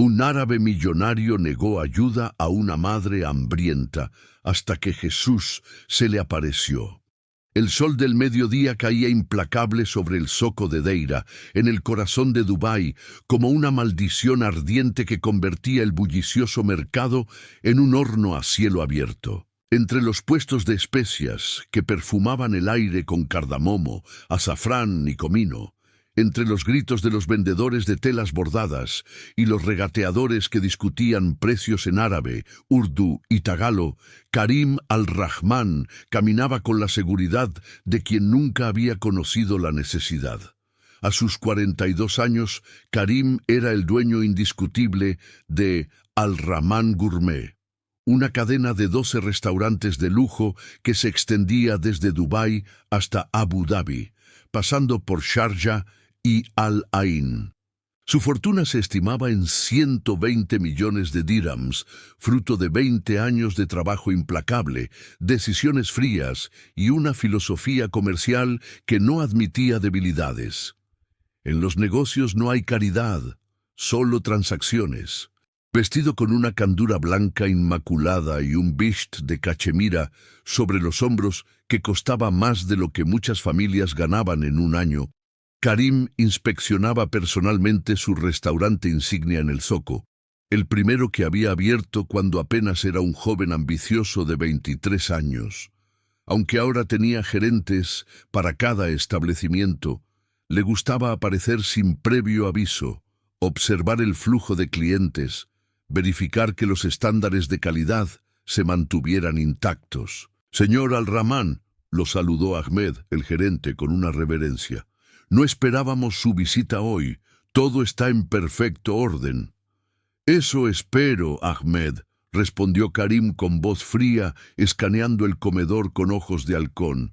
Un árabe millonario negó ayuda a una madre hambrienta hasta que Jesús se le apareció. El sol del mediodía caía implacable sobre el zoco de Deira, en el corazón de Dubái, como una maldición ardiente que convertía el bullicioso mercado en un horno a cielo abierto. Entre los puestos de especias que perfumaban el aire con cardamomo, azafrán y comino, entre los gritos de los vendedores de telas bordadas y los regateadores que discutían precios en árabe, urdú y tagalo, Karim al-Rahman caminaba con la seguridad de quien nunca había conocido la necesidad. A sus 42 años, Karim era el dueño indiscutible de Al-Rahman Gourmet, una cadena de 12 restaurantes de lujo que se extendía desde Dubái hasta Abu Dhabi, pasando por Sharjah y Al Ain. Su fortuna se estimaba en 120 millones de dirhams, fruto de 20 años de trabajo implacable, decisiones frías y una filosofía comercial que no admitía debilidades. En los negocios no hay caridad, solo transacciones. Vestido con una candura blanca inmaculada y un bisht de cachemira sobre los hombros que costaba más de lo que muchas familias ganaban en un año, Karim inspeccionaba personalmente su restaurante insignia en el Zoco, el primero que había abierto cuando apenas era un joven ambicioso de 23 años. Aunque ahora tenía gerentes para cada establecimiento, le gustaba aparecer sin previo aviso, observar el flujo de clientes, verificar que los estándares de calidad se mantuvieran intactos. «Señor Al-Rahman», lo saludó Ahmed, el gerente, con una reverencia. «No esperábamos su visita hoy. Todo está en perfecto orden». «Eso espero, Ahmed», respondió Karim con voz fría, escaneando el comedor con ojos de halcón.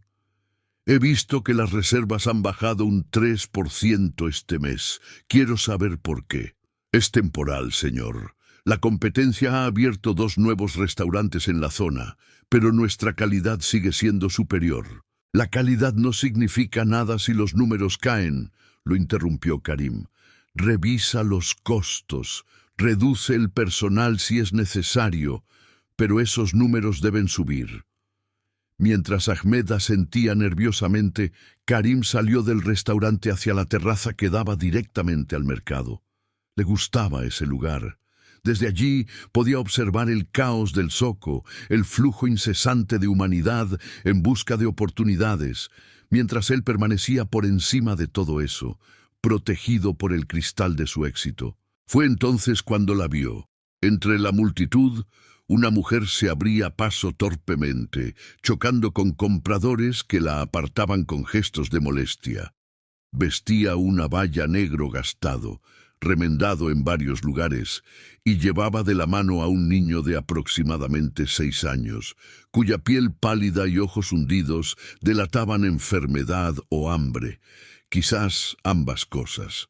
«He visto que las reservas han bajado un 3% este mes. Quiero saber por qué». «Es temporal, señor. La competencia ha abierto 2 nuevos restaurantes en la zona, pero nuestra calidad sigue siendo superior». «La calidad no significa nada si los números caen», lo interrumpió Karim. «Revisa los costos, reduce el personal si es necesario, pero esos números deben subir». Mientras Ahmed asentía nerviosamente, Karim salió del restaurante hacia la terraza que daba directamente al mercado. Le gustaba ese lugar. Desde allí podía observar el caos del zoco, el flujo incesante de humanidad en busca de oportunidades, mientras él permanecía por encima de todo eso, protegido por el cristal de su éxito. Fue entonces cuando la vio. Entre la multitud, una mujer se abría paso torpemente, chocando con compradores que la apartaban con gestos de molestia. Vestía un abaya negro gastado, remendado en varios lugares, y llevaba de la mano a un niño de aproximadamente 6 años, cuya piel pálida y ojos hundidos delataban enfermedad o hambre, quizás ambas cosas.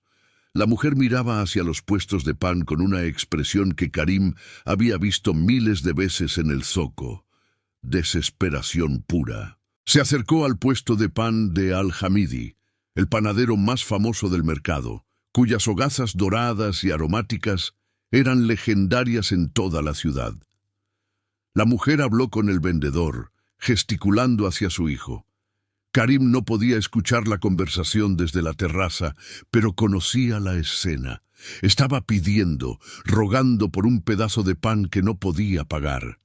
La mujer miraba hacia los puestos de pan con una expresión que Karim había visto miles de veces en el zoco: desesperación pura. Se acercó al puesto de pan de Al-Hamidi, el panadero más famoso del mercado, cuyas hogazas doradas y aromáticas eran legendarias en toda la ciudad. La mujer habló con el vendedor, gesticulando hacia su hijo. Karim no podía escuchar la conversación desde la terraza, pero conocía la escena. Estaba pidiendo, rogando por un pedazo de pan que no podía pagar.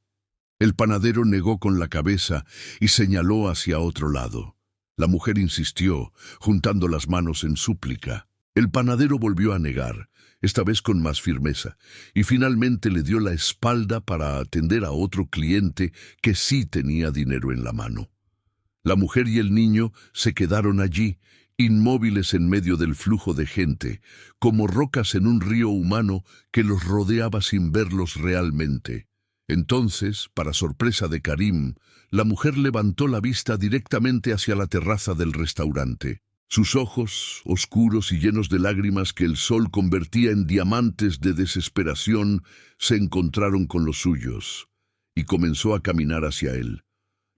El panadero negó con la cabeza y señaló hacia otro lado. La mujer insistió, juntando las manos en súplica. El panadero volvió a negar, esta vez con más firmeza, y finalmente le dio la espalda para atender a otro cliente que sí tenía dinero en la mano. La mujer y el niño se quedaron allí, inmóviles en medio del flujo de gente, como rocas en un río humano que los rodeaba sin verlos realmente. Entonces, para sorpresa de Karim, la mujer levantó la vista directamente hacia la terraza del restaurante. Sus ojos, oscuros y llenos de lágrimas que el sol convertía en diamantes de desesperación, se encontraron con los suyos, y comenzó a caminar hacia él.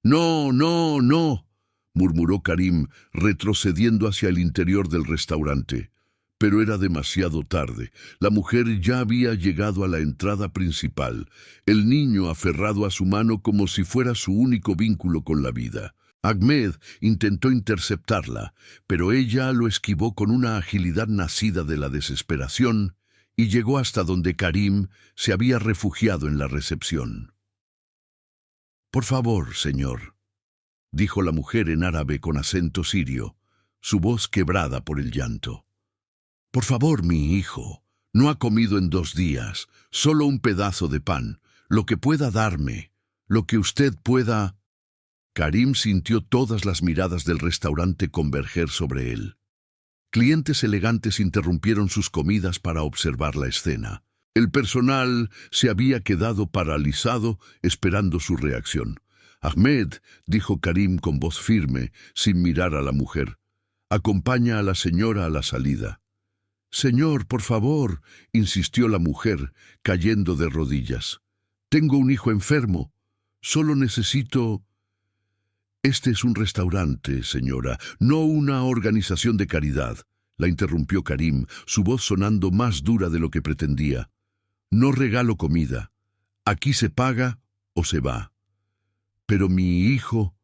«No, no, no», murmuró Karim, retrocediendo hacia el interior del restaurante. Pero era demasiado tarde. La mujer ya había llegado a la entrada principal, el niño aferrado a su mano como si fuera su único vínculo con la vida. Ahmed intentó interceptarla, pero ella lo esquivó con una agilidad nacida de la desesperación y llegó hasta donde Karim se había refugiado en la recepción. «Por favor, señor», dijo la mujer en árabe con acento sirio, su voz quebrada por el llanto. «Por favor, mi hijo, no ha comido en 2 días, solo un pedazo de pan, lo que pueda darme, lo que usted pueda». Karim sintió todas las miradas del restaurante converger sobre él. Clientes elegantes interrumpieron sus comidas para observar la escena. El personal se había quedado paralizado esperando su reacción. «Ahmed», dijo Karim con voz firme, sin mirar a la mujer, «acompaña a la señora a la salida». «Señor, por favor», insistió la mujer, cayendo de rodillas. «Tengo un hijo enfermo. Solo necesito...» «Este es un restaurante, señora, no una organización de caridad», la interrumpió Karim, su voz sonando más dura de lo que pretendía. «No regalo comida. Aquí se paga o se va». «Pero mi hijo...»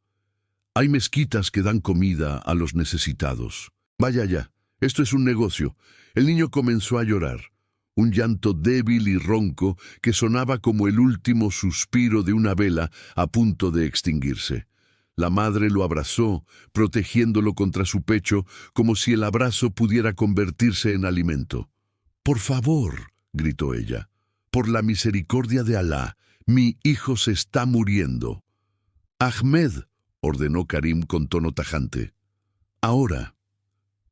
«Hay mezquitas que dan comida a los necesitados». «Vaya ya, esto es un negocio». El niño comenzó a llorar, un llanto débil y ronco que sonaba como el último suspiro de una vela a punto de extinguirse. La madre lo abrazó, protegiéndolo contra su pecho, como si el abrazo pudiera convertirse en alimento. «Por favor», gritó ella, «por la misericordia de Alá, mi hijo se está muriendo». «Ahmed», ordenó Karim con tono tajante. «Ahora».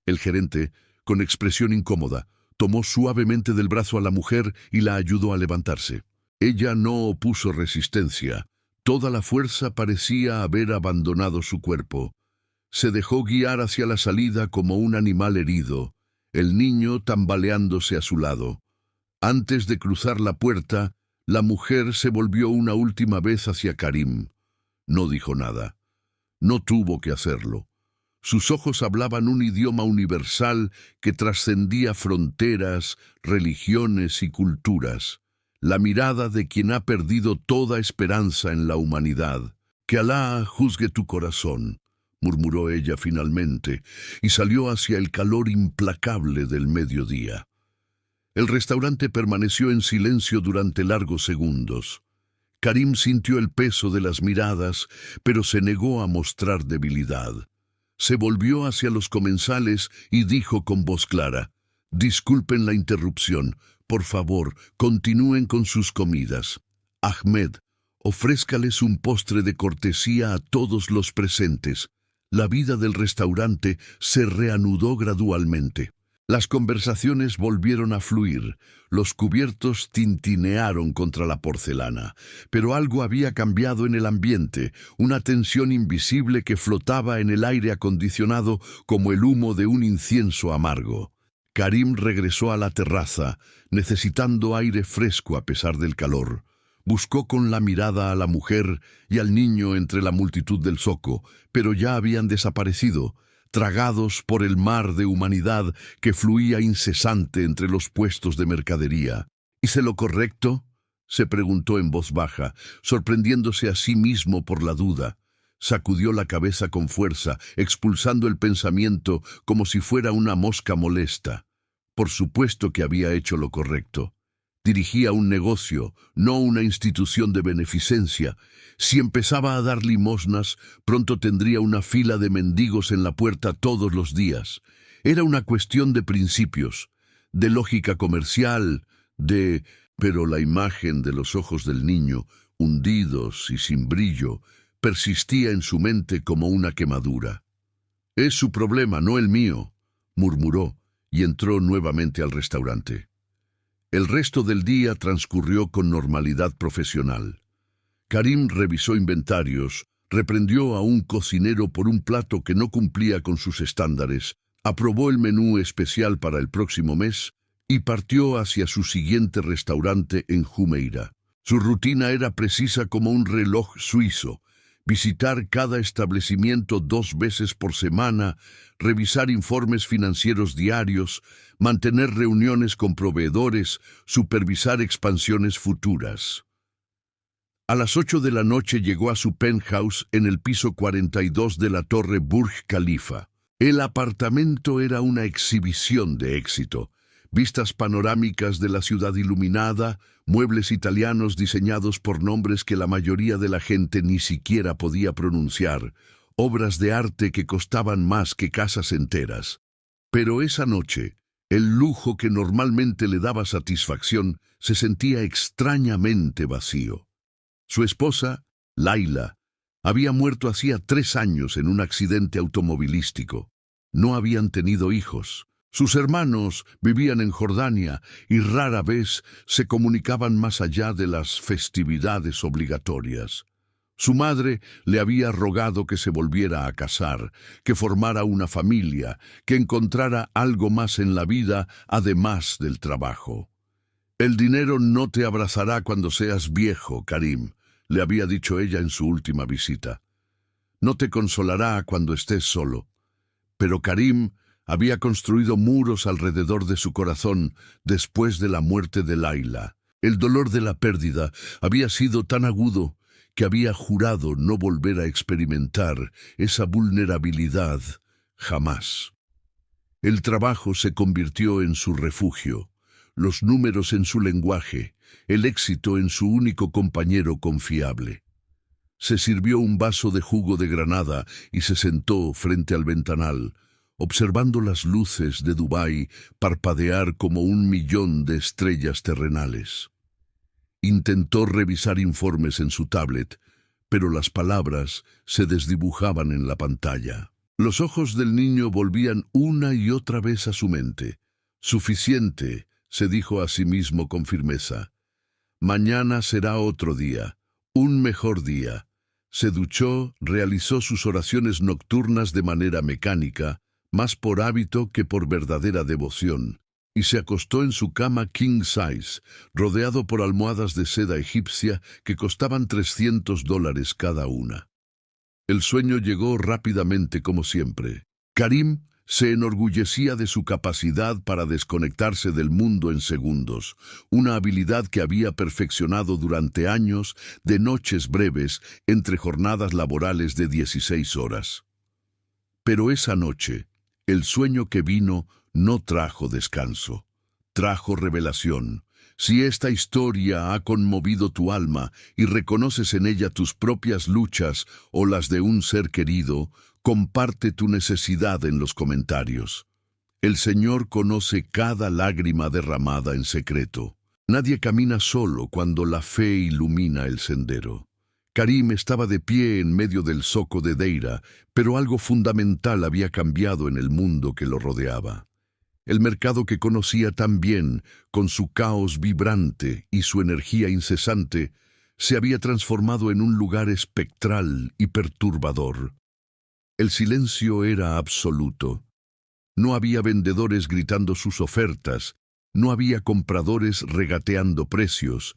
El gerente, con expresión incómoda, tomó suavemente del brazo a la mujer y la ayudó a levantarse. Ella no opuso resistencia. Toda la fuerza parecía haber abandonado su cuerpo. Se dejó guiar hacia la salida como un animal herido, el niño tambaleándose a su lado. Antes de cruzar la puerta, la mujer se volvió una última vez hacia Karim. No dijo nada. No tuvo que hacerlo. Sus ojos hablaban un idioma universal que trascendía fronteras, religiones y culturas. La mirada de quien ha perdido toda esperanza en la humanidad. «Que Alá juzgue tu corazón», murmuró ella finalmente, y salió hacia el calor implacable del mediodía. El restaurante permaneció en silencio durante largos segundos. Karim sintió el peso de las miradas, pero se negó a mostrar debilidad. Se volvió hacia los comensales y dijo con voz clara: «Disculpen la interrupción. Por favor, continúen con sus comidas. Ahmed, ofrézcales un postre de cortesía a todos los presentes». La vida del restaurante se reanudó gradualmente. Las conversaciones volvieron a fluir, los cubiertos tintinearon contra la porcelana, pero algo había cambiado en el ambiente, una tensión invisible que flotaba en el aire acondicionado como el humo de un incienso amargo. Karim regresó a la terraza, necesitando aire fresco a pesar del calor. Buscó con la mirada a la mujer y al niño entre la multitud del zoco, pero ya habían desaparecido, tragados por el mar de humanidad que fluía incesante entre los puestos de mercadería. «¿Hice lo correcto?», se preguntó en voz baja, sorprendiéndose a sí mismo por la duda. Sacudió la cabeza con fuerza, expulsando el pensamiento como si fuera una mosca molesta. Por supuesto que había hecho lo correcto. Dirigía un negocio, no una institución de beneficencia. Si empezaba a dar limosnas, pronto tendría una fila de mendigos en la puerta todos los días. Era una cuestión de principios, de lógica comercial, Pero la imagen de los ojos del niño, hundidos y sin brillo, persistía en su mente como una quemadura. «Es su problema, no el mío», murmuró, y entró nuevamente al restaurante. El resto del día transcurrió con normalidad profesional. Karim revisó inventarios, reprendió a un cocinero por un plato que no cumplía con sus estándares, aprobó el menú especial para el próximo mes y partió hacia su siguiente restaurante en Jumeirah. Su rutina era precisa como un reloj suizo: visitar cada establecimiento 2 veces por semana, revisar informes financieros diarios, mantener reuniones con proveedores, supervisar expansiones futuras. A las 8 de la noche llegó a su penthouse en el piso 42 de la torre Burj Khalifa. El apartamento era una exhibición de éxito. Vistas panorámicas de la ciudad iluminada, muebles italianos diseñados por nombres que la mayoría de la gente ni siquiera podía pronunciar, obras de arte que costaban más que casas enteras. Pero esa noche, el lujo que normalmente le daba satisfacción se sentía extrañamente vacío. Su esposa, Laila, había muerto hacía 3 años en un accidente automovilístico. No habían tenido hijos. Sus hermanos vivían en Jordania y rara vez se comunicaban más allá de las festividades obligatorias. Su madre le había rogado que se volviera a casar, que formara una familia, que encontrara algo más en la vida además del trabajo. «El dinero no te abrazará cuando seas viejo, Karim», le había dicho ella en su última visita. «No te consolará cuando estés solo». Pero Karim había construido muros alrededor de su corazón después de la muerte de Laila. El dolor de la pérdida había sido tan agudo que había jurado no volver a experimentar esa vulnerabilidad jamás. El trabajo se convirtió en su refugio, los números en su lenguaje, el éxito en su único compañero confiable. Se sirvió un vaso de jugo de granada y se sentó frente al ventanal, observando las luces de Dubái parpadear como 1.000.000 de estrellas terrenales. Intentó revisar informes en su tablet, pero las palabras se desdibujaban en la pantalla. Los ojos del niño volvían una y otra vez a su mente. «Suficiente», se dijo a sí mismo con firmeza. «Mañana será otro día, un mejor día». Se duchó, realizó sus oraciones nocturnas de manera mecánica, más por hábito que por verdadera devoción, y se acostó en su cama king size, rodeado por almohadas de seda egipcia que costaban $300 cada una. El sueño llegó rápidamente como siempre. Karim se enorgullecía de su capacidad para desconectarse del mundo en segundos, una habilidad que había perfeccionado durante años de noches breves entre jornadas laborales de 16 horas. Pero esa noche, el sueño que vino no trajo descanso, trajo revelación. Si esta historia ha conmovido tu alma y reconoces en ella tus propias luchas o las de un ser querido, comparte tu necesidad en los comentarios. El Señor conoce cada lágrima derramada en secreto. Nadie camina solo cuando la fe ilumina el sendero. Karim estaba de pie en medio del zoco de Deira, pero algo fundamental había cambiado en el mundo que lo rodeaba. El mercado que conocía tan bien, con su caos vibrante y su energía incesante, se había transformado en un lugar espectral y perturbador. El silencio era absoluto. No había vendedores gritando sus ofertas, no había compradores regateando precios,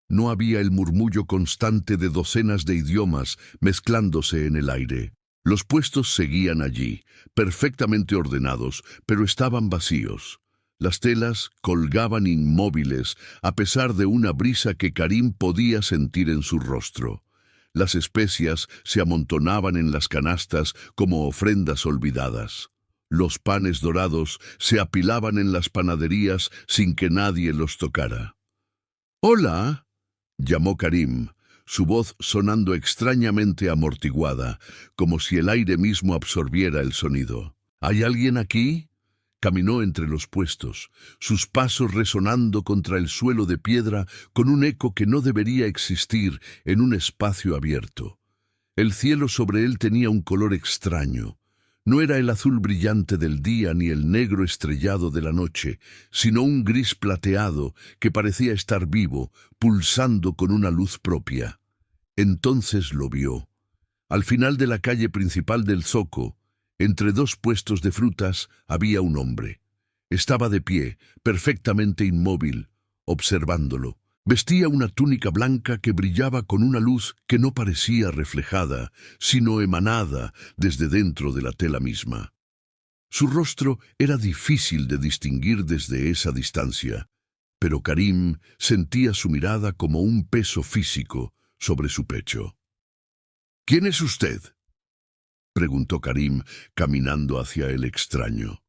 no había el murmullo constante de docenas de idiomas mezclándose en el aire. Los puestos seguían allí, perfectamente ordenados, pero estaban vacíos. Las telas colgaban inmóviles, a pesar de una brisa que Karim podía sentir en su rostro. Las especias se amontonaban en las canastas como ofrendas olvidadas. Los panes dorados se apilaban en las panaderías sin que nadie los tocara. «¡Hola!», llamó Karim, su voz sonando extrañamente amortiguada, como si el aire mismo absorbiera el sonido. «¿Hay alguien aquí?». Caminó entre los puestos, sus pasos resonando contra el suelo de piedra con un eco que no debería existir en un espacio abierto. El cielo sobre él tenía un color extraño. No era el azul brillante del día ni el negro estrellado de la noche, sino un gris plateado que parecía estar vivo, pulsando con una luz propia. Entonces lo vio. Al final de la calle principal del zoco, entre 2 puestos de frutas, había un hombre. Estaba de pie, perfectamente inmóvil, observándolo. Vestía una túnica blanca que brillaba con una luz que no parecía reflejada, sino emanada desde dentro de la tela misma. Su rostro era difícil de distinguir desde esa distancia, pero Karim sentía su mirada como un peso físico sobre su pecho. «¿Quién es usted?», preguntó Karim, caminando hacia el extraño.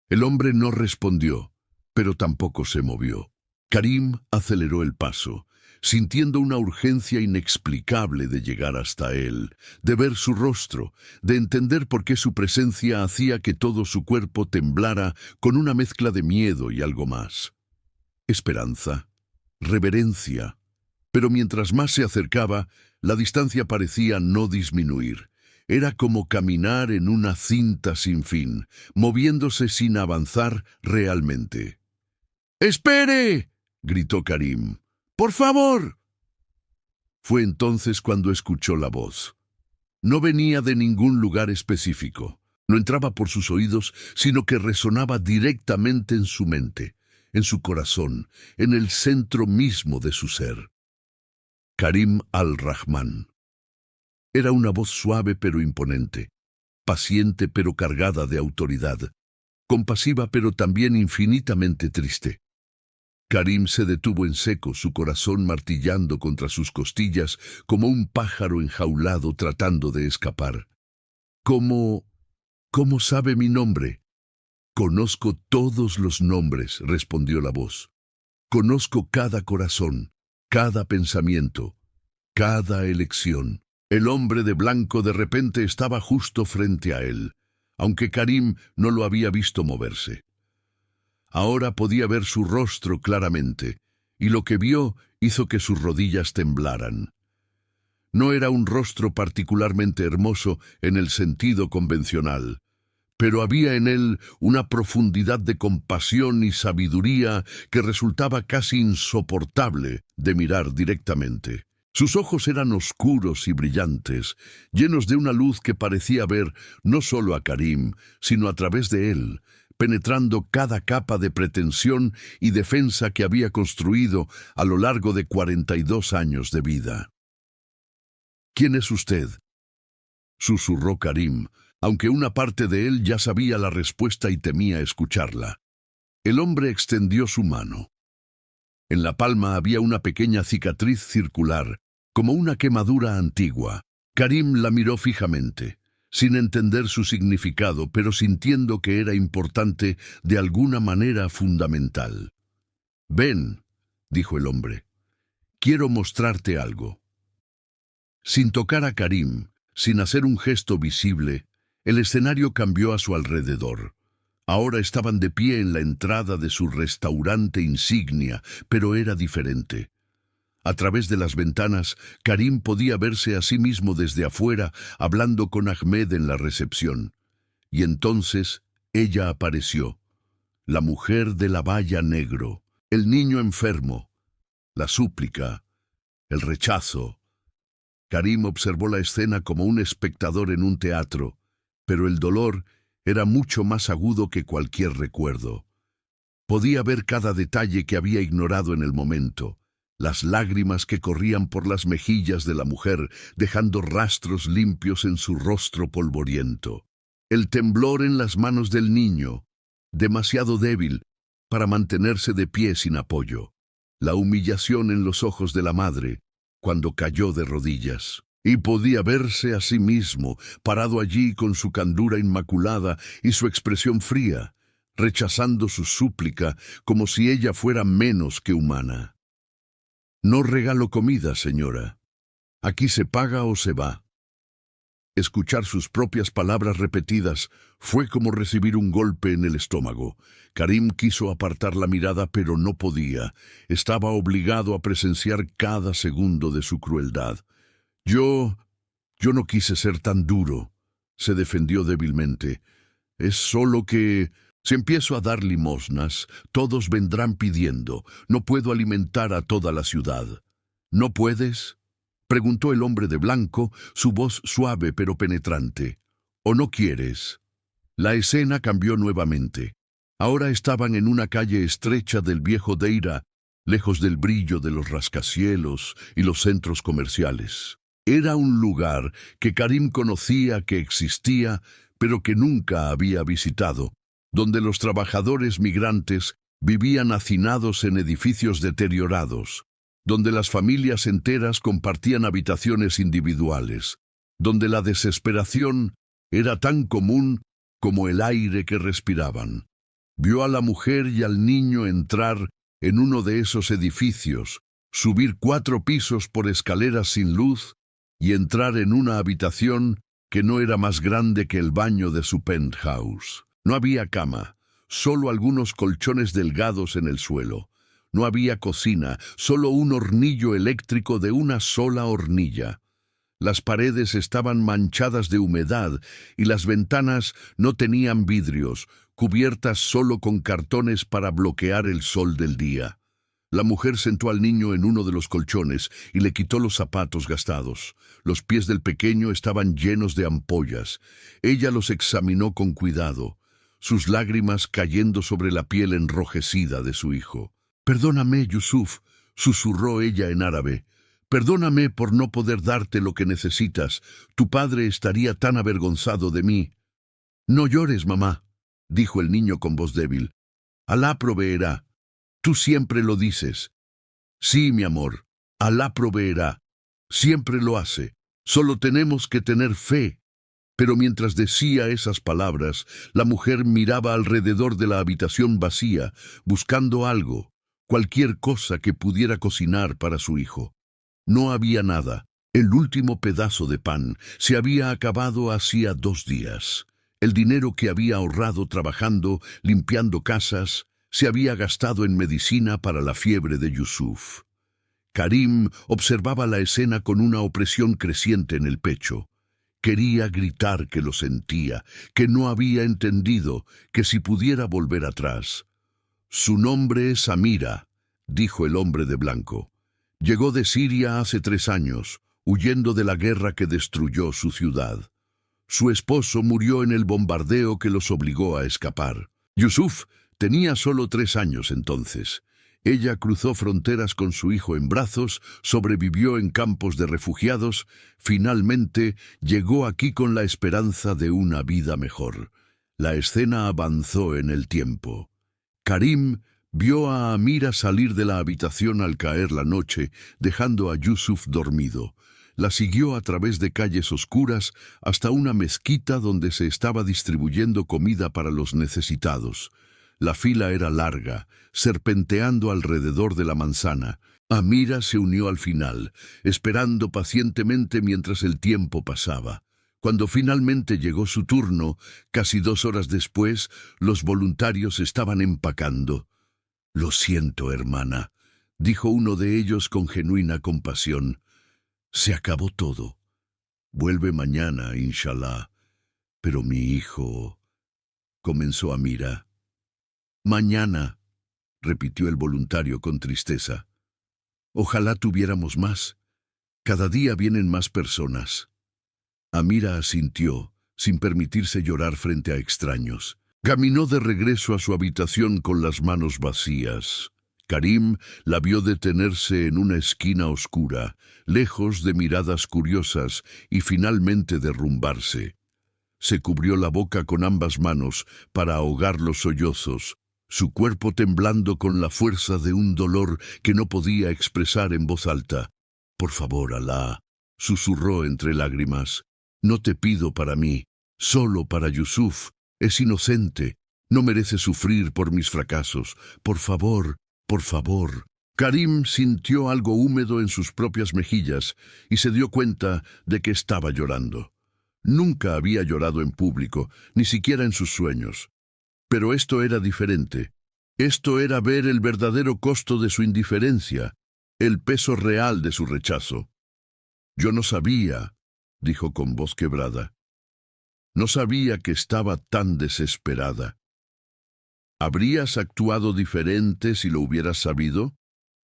El hombre no respondió, pero tampoco se movió. Karim aceleró el paso, sintiendo una urgencia inexplicable de llegar hasta él, de ver su rostro, de entender por qué su presencia hacía que todo su cuerpo temblara con una mezcla de miedo y algo más. Esperanza, reverencia. Pero mientras más se acercaba, la distancia parecía no disminuir. Era como caminar en una cinta sin fin, moviéndose sin avanzar realmente. «¡Espere!», gritó Karim. «¡Por favor!». Fue entonces cuando escuchó la voz. No venía de ningún lugar específico, no entraba por sus oídos, sino que resonaba directamente en su mente, en su corazón, en el centro mismo de su ser. Karim al-Rahman. Era una voz suave pero imponente, paciente pero cargada de autoridad, compasiva pero también infinitamente triste. Karim se detuvo en seco, su corazón martillando contra sus costillas como un pájaro enjaulado tratando de escapar. «¿Cómo sabe mi nombre?». «Conozco todos los nombres», respondió la voz. «Conozco cada corazón, cada pensamiento, cada elección». El hombre de blanco de repente estaba justo frente a él, aunque Karim no lo había visto moverse. Ahora podía ver su rostro claramente, y lo que vio hizo que sus rodillas temblaran. No era un rostro particularmente hermoso en el sentido convencional, pero había en él una profundidad de compasión y sabiduría que resultaba casi insoportable de mirar directamente. Sus ojos eran oscuros y brillantes, llenos de una luz que parecía ver no solo a Karim, sino a través de él, penetrando cada capa de pretensión y defensa que había construido a lo largo de 42 años de vida. «¿Quién es usted?», susurró Karim, aunque una parte de él ya sabía la respuesta y temía escucharla. El hombre extendió su mano. En la palma había una pequeña cicatriz circular, como una quemadura antigua. Karim la miró fijamente, sin entender su significado, pero sintiendo que era importante de alguna manera fundamental. «Ven», dijo el hombre, «quiero mostrarte algo». Sin tocar a Karim, sin hacer un gesto visible, el escenario cambió a su alrededor. Ahora estaban de pie en la entrada de su restaurante insignia, pero era diferente. A través de las ventanas, Karim podía verse a sí mismo desde afuera, hablando con Ahmed en la recepción. Y entonces ella apareció, la mujer de la baya negro, el niño enfermo, la súplica, el rechazo. Karim observó la escena como un espectador en un teatro, pero el dolor era mucho más agudo que cualquier recuerdo. Podía ver cada detalle que había ignorado en el momento, las lágrimas que corrían por las mejillas de la mujer, dejando rastros limpios en su rostro polvoriento. El temblor en las manos del niño, demasiado débil para mantenerse de pie sin apoyo. La humillación en los ojos de la madre, cuando cayó de rodillas. Y podía verse a sí mismo, parado allí con su candura inmaculada y su expresión fría, rechazando su súplica como si ella fuera menos que humana. «No regalo comida, señora. Aquí se paga o se va». Escuchar sus propias palabras repetidas fue como recibir un golpe en el estómago. Karim quiso apartar la mirada, pero no podía. Estaba obligado a presenciar cada segundo de su crueldad. Yo no quise ser tan duro», se defendió débilmente. «Es solo que, si empiezo a dar limosnas, todos vendrán pidiendo. No puedo alimentar a toda la ciudad». «¿No puedes?», preguntó el hombre de blanco, su voz suave pero penetrante. «¿O no quieres?». La escena cambió nuevamente. Ahora estaban en una calle estrecha del viejo Deira, lejos del brillo de los rascacielos y los centros comerciales. Era un lugar que Karim conocía que existía, pero que nunca había visitado, donde los trabajadores migrantes vivían hacinados en edificios deteriorados, donde las familias enteras compartían habitaciones individuales, donde la desesperación era tan común como el aire que respiraban. Vio a la mujer y al niño entrar en uno de esos edificios, subir 4 pisos por escaleras sin luz y entrar en una habitación que no era más grande que el baño de su penthouse. No había cama, solo algunos colchones delgados en el suelo. No había cocina, solo un hornillo eléctrico de una sola hornilla. Las paredes estaban manchadas de humedad y las ventanas no tenían vidrios, cubiertas solo con cartones para bloquear el sol del día. La mujer sentó al niño en uno de los colchones y le quitó los zapatos gastados. Los pies del pequeño estaban llenos de ampollas. Ella los examinó con cuidado, sus lágrimas cayendo sobre la piel enrojecida de su hijo. «Perdóname, Yusuf», susurró ella en árabe. «Perdóname por no poder darte lo que necesitas. Tu padre estaría tan avergonzado de mí». «No llores, mamá», dijo el niño con voz débil. «Alá proveerá. Tú siempre lo dices». «Sí, mi amor, Alá proveerá. Siempre lo hace. Solo tenemos que tener fe». Pero mientras decía esas palabras, la mujer miraba alrededor de la habitación vacía, buscando algo, cualquier cosa que pudiera cocinar para su hijo. No había nada. El último pedazo de pan se había acabado hacía 2 días. El dinero que había ahorrado trabajando, limpiando casas, se había gastado en medicina para la fiebre de Yusuf. Karim observaba la escena con una opresión creciente en el pecho. Quería gritar que lo sentía, que no había entendido, que si pudiera volver atrás. «Su nombre es Amira», dijo el hombre de blanco. «Llegó de Siria hace 3 años, huyendo de la guerra que destruyó su ciudad. Su esposo murió en el bombardeo que los obligó a escapar. Yusuf tenía solo 3 años entonces. Ella cruzó fronteras con su hijo en brazos, sobrevivió en campos de refugiados, finalmente llegó aquí con la esperanza de una vida mejor. La escena avanzó en el tiempo. Karim vio a Amira salir de la habitación al caer la noche, dejando a Yusuf dormido. La siguió a través de calles oscuras hasta una mezquita donde se estaba distribuyendo comida para los necesitados. La fila era larga, serpenteando alrededor de la manzana. Amira se unió al final, esperando pacientemente mientras el tiempo pasaba. Cuando finalmente llegó su turno, casi 2 horas después, los voluntarios estaban empacando. «Lo siento, hermana», dijo uno de ellos con genuina compasión. «Se acabó todo. Vuelve mañana, inshallah. Pero mi hijo...» comenzó Amira. «Mañana», repitió el voluntario con tristeza. «Ojalá tuviéramos más. Cada día vienen más personas». Amira asintió, sin permitirse llorar frente a extraños. Caminó de regreso a su habitación con las manos vacías. Karim la vio detenerse en una esquina oscura, lejos de miradas curiosas, y finalmente derrumbarse. Se cubrió la boca con ambas manos para ahogar los sollozos, su cuerpo temblando con la fuerza de un dolor que no podía expresar en voz alta. «Por favor, Alá», susurró entre lágrimas, «no te pido para mí, solo para Yusuf. Es inocente, no merece sufrir por mis fracasos. Por favor, por favor». Karim sintió algo húmedo en sus propias mejillas y se dio cuenta de que estaba llorando. Nunca había llorado en público, ni siquiera en sus sueños. Pero esto era diferente. Esto era ver el verdadero costo de su indiferencia, el peso real de su rechazo. «Yo no sabía», dijo con voz quebrada. «No sabía que estaba tan desesperada». «¿Habrías actuado diferente si lo hubieras sabido?»,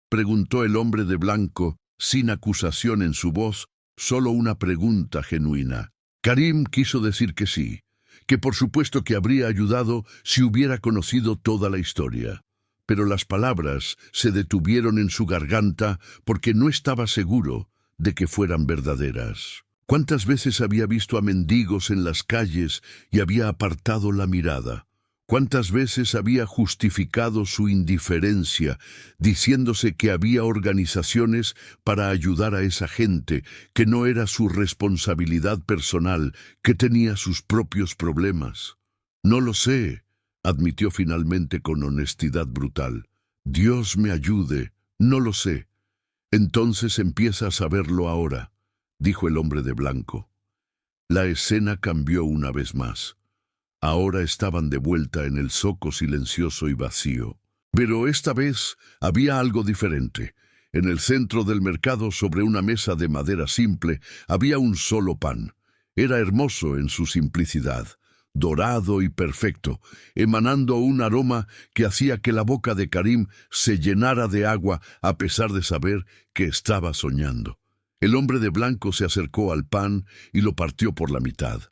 preguntó el hombre de blanco, sin acusación en su voz, solo una pregunta genuina. Karim quiso decir que sí, que por supuesto que habría ayudado si hubiera conocido toda la historia. pero las palabras se detuvieron en su garganta porque no estaba seguro de que fueran verdaderas. ¿Cuántas veces había visto a mendigos en las calles y había apartado la mirada? ¿Cuántas veces había justificado su indiferencia, diciéndose que había organizaciones para ayudar a esa gente, que no era su responsabilidad personal, que tenía sus propios problemas? No lo sé, admitió finalmente con honestidad brutal. Dios me ayude, no lo sé. Entonces empieza a saberlo ahora, dijo el hombre de blanco. La escena cambió una vez más. Ahora estaban de vuelta en el zoco silencioso y vacío. Pero esta vez había algo diferente. En el centro del mercado, sobre una mesa de madera simple, había un solo pan. Era hermoso en su simplicidad, dorado y perfecto, emanando un aroma que hacía que la boca de Karim se llenara de agua a pesar de saber que estaba soñando. El hombre de blanco se acercó al pan y lo partió por la mitad.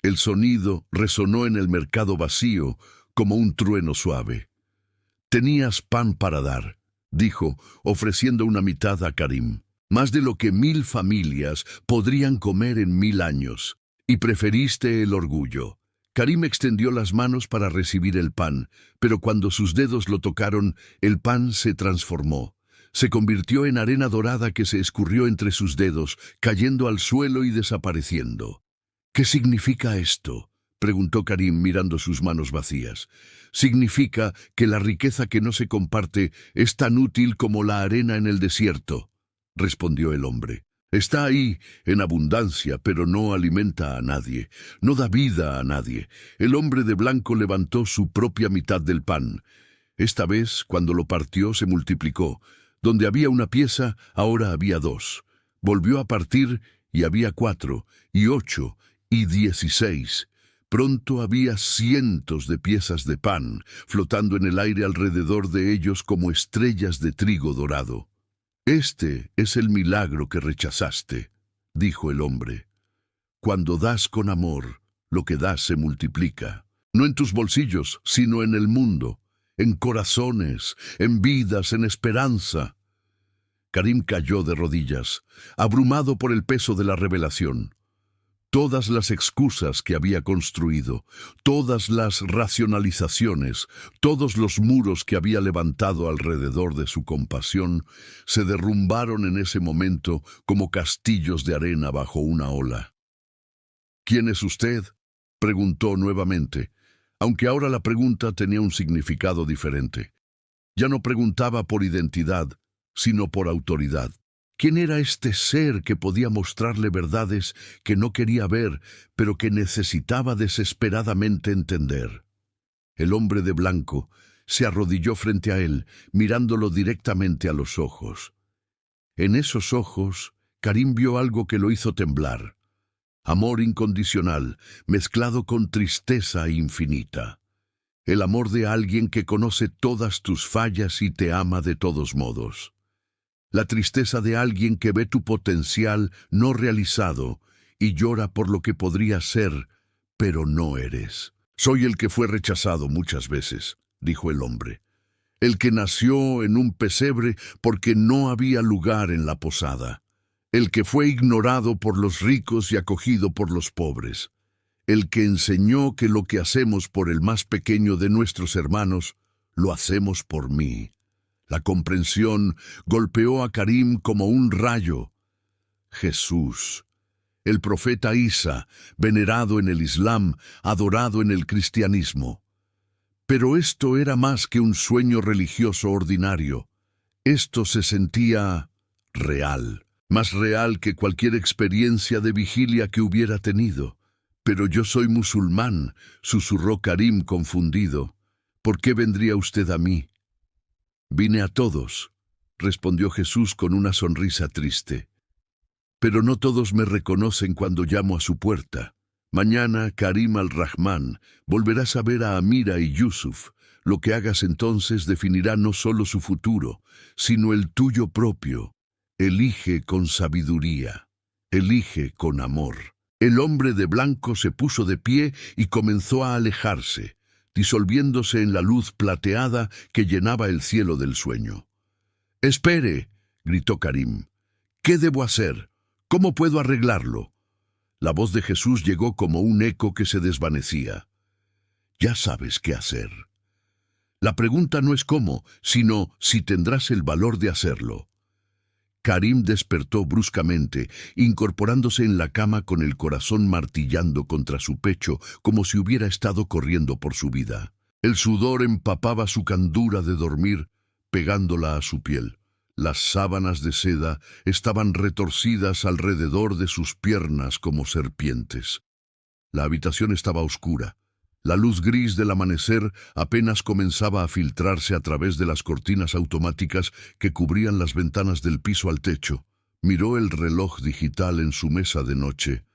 El sonido resonó en el mercado vacío como un trueno suave. «Tenías pan para dar», dijo, ofreciendo una mitad a Karim. «Más de lo que 1000 familias podrían comer en 1000 años. Y preferiste el orgullo». Karim extendió las manos para recibir el pan, pero cuando sus dedos lo tocaron, el pan se transformó. Se convirtió en arena dorada que se escurrió entre sus dedos, cayendo al suelo y desapareciendo. «¿Qué significa esto?», preguntó Karim mirando sus manos vacías. «Significa que la riqueza que no se comparte es tan útil como la arena en el desierto», respondió el hombre. «Está ahí, en abundancia, pero no alimenta a nadie, no da vida a nadie». El hombre de blanco levantó su propia mitad del pan. Esta vez, cuando lo partió, se multiplicó. Donde había una pieza, ahora había 2. Volvió a partir y había 4, y 8, y 16. Pronto había cientos de piezas de pan, flotando en el aire alrededor de ellos como estrellas de trigo dorado. «Este es el milagro que rechazaste», dijo el hombre. «Cuando das con amor, lo que das se multiplica. No en tus bolsillos, sino en el mundo, en corazones, en vidas, en esperanza». Karim cayó de rodillas, abrumado por el peso de la revelación. Todas las excusas que había construido, todas las racionalizaciones, todos los muros que había levantado alrededor de su compasión, se derrumbaron en ese momento como castillos de arena bajo una ola. «¿Quién es usted?», preguntó nuevamente, aunque ahora la pregunta tenía un significado diferente. Ya no preguntaba por identidad, sino por autoridad. ¿Quién era este ser que podía mostrarle verdades que no quería ver, pero que necesitaba desesperadamente entender? El hombre de blanco se arrodilló frente a él, mirándolo directamente a los ojos. En esos ojos, Karim vio algo que lo hizo temblar. Amor incondicional, mezclado con tristeza infinita. El amor de alguien que conoce todas tus fallas y te ama de todos modos. La tristeza de alguien que ve tu potencial no realizado y llora por lo que podría ser, pero no eres. «Soy el que fue rechazado muchas veces», dijo el hombre. «El que nació en un pesebre porque no había lugar en la posada. El que fue ignorado por los ricos y acogido por los pobres. El que enseñó que lo que hacemos por el más pequeño de nuestros hermanos, lo hacemos por mí». La comprensión golpeó a Karim como un rayo. Jesús, el profeta Isa, venerado en el Islam, adorado en el cristianismo. Pero esto era más que un sueño religioso ordinario. Esto se sentía real, más real que cualquier experiencia de vigilia que hubiera tenido. «Pero yo soy musulmán», susurró Karim confundido. «¿Por qué vendría usted a mí?» «Vine a todos», respondió Jesús con una sonrisa triste. «Pero no todos me reconocen cuando llamo a su puerta. Mañana, Karim al-Rahman, volverás a ver a Amira y Yusuf. Lo que hagas entonces definirá no solo su futuro, sino el tuyo propio. Elige con sabiduría. Elige con amor». El hombre de blanco se puso de pie y comenzó a alejarse. disolviéndose en la luz plateada que llenaba el cielo del sueño. «¡Espere!», gritó Karim. «¿Qué debo hacer? ¿Cómo puedo arreglarlo?». La voz de Jesús llegó como un eco que se desvanecía. «Ya sabes qué hacer. La pregunta no es cómo, sino si tendrás el valor de hacerlo». Karim despertó bruscamente, incorporándose en la cama con el corazón martillando contra su pecho, como si hubiera estado corriendo por su vida. El sudor empapaba su candura de dormir, pegándola a su piel. Las sábanas de seda estaban retorcidas alrededor de sus piernas como serpientes. La habitación estaba oscura. La luz gris del amanecer apenas comenzaba a filtrarse a través de las cortinas automáticas que cubrían las ventanas del piso al techo. Miró el reloj digital en su mesa de noche.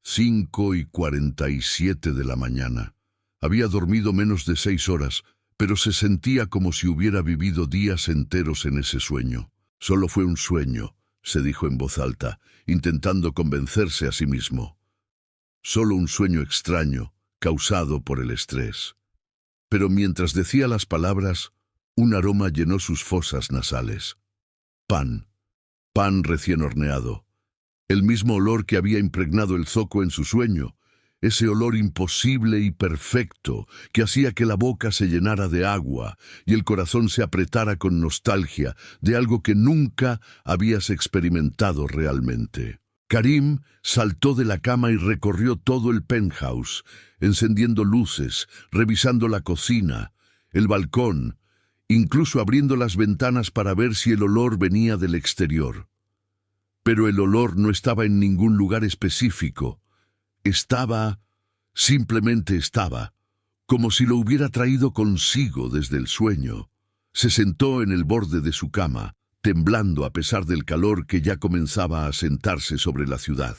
5:47 de la mañana. Había dormido menos de 6 horas, pero se sentía como si hubiera vivido días enteros en ese sueño. «Solo fue un sueño», se dijo en voz alta, intentando convencerse a sí mismo. «Solo un sueño extraño, causado por el estrés». Pero mientras decía las palabras, un aroma llenó sus fosas nasales. Pan recién horneado. El mismo olor que había impregnado el zoco en su sueño. Ese olor imposible y perfecto que hacía que la boca se llenara de agua y el corazón se apretara con nostalgia de algo que nunca habías experimentado realmente. Karim saltó de la cama y recorrió todo el penthouse, encendiendo luces, revisando la cocina, el balcón, incluso abriendo las ventanas para ver si el olor venía del exterior. Pero el olor no estaba en ningún lugar específico. Simplemente estaba, como si lo hubiera traído consigo desde el sueño. Se sentó en el borde de su cama, temblando a pesar del calor que ya comenzaba a asentarse sobre la ciudad.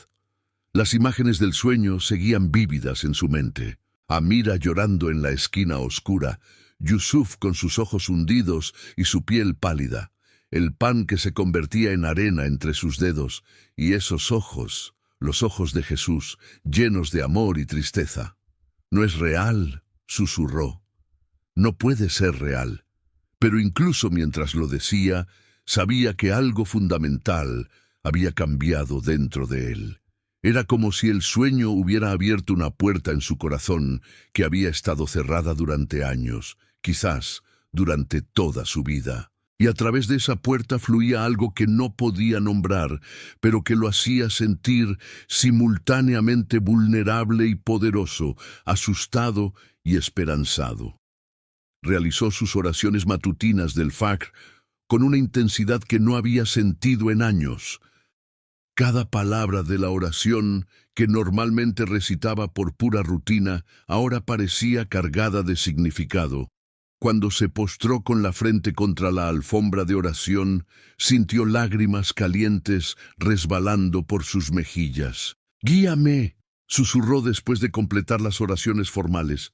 Las imágenes del sueño seguían vívidas en su mente. Amira llorando en la esquina oscura, Yusuf con sus ojos hundidos y su piel pálida, el pan que se convertía en arena entre sus dedos, y esos ojos, los ojos de Jesús, llenos de amor y tristeza. «No es real», susurró. «No puede ser real». Pero incluso mientras lo decía, sabía que algo fundamental había cambiado dentro de él. Era como si el sueño hubiera abierto una puerta en su corazón que había estado cerrada durante años, quizás durante toda su vida. Y a través de esa puerta fluía algo que no podía nombrar, pero que lo hacía sentir simultáneamente vulnerable y poderoso, asustado y esperanzado. Realizó sus oraciones matutinas del Fajr con una intensidad que no había sentido en años. Cada palabra de la oración, que normalmente recitaba por pura rutina, ahora parecía cargada de significado. Cuando se postró con la frente contra la alfombra de oración, sintió lágrimas calientes resbalando por sus mejillas. «Guíame», susurró después de completar las oraciones formales.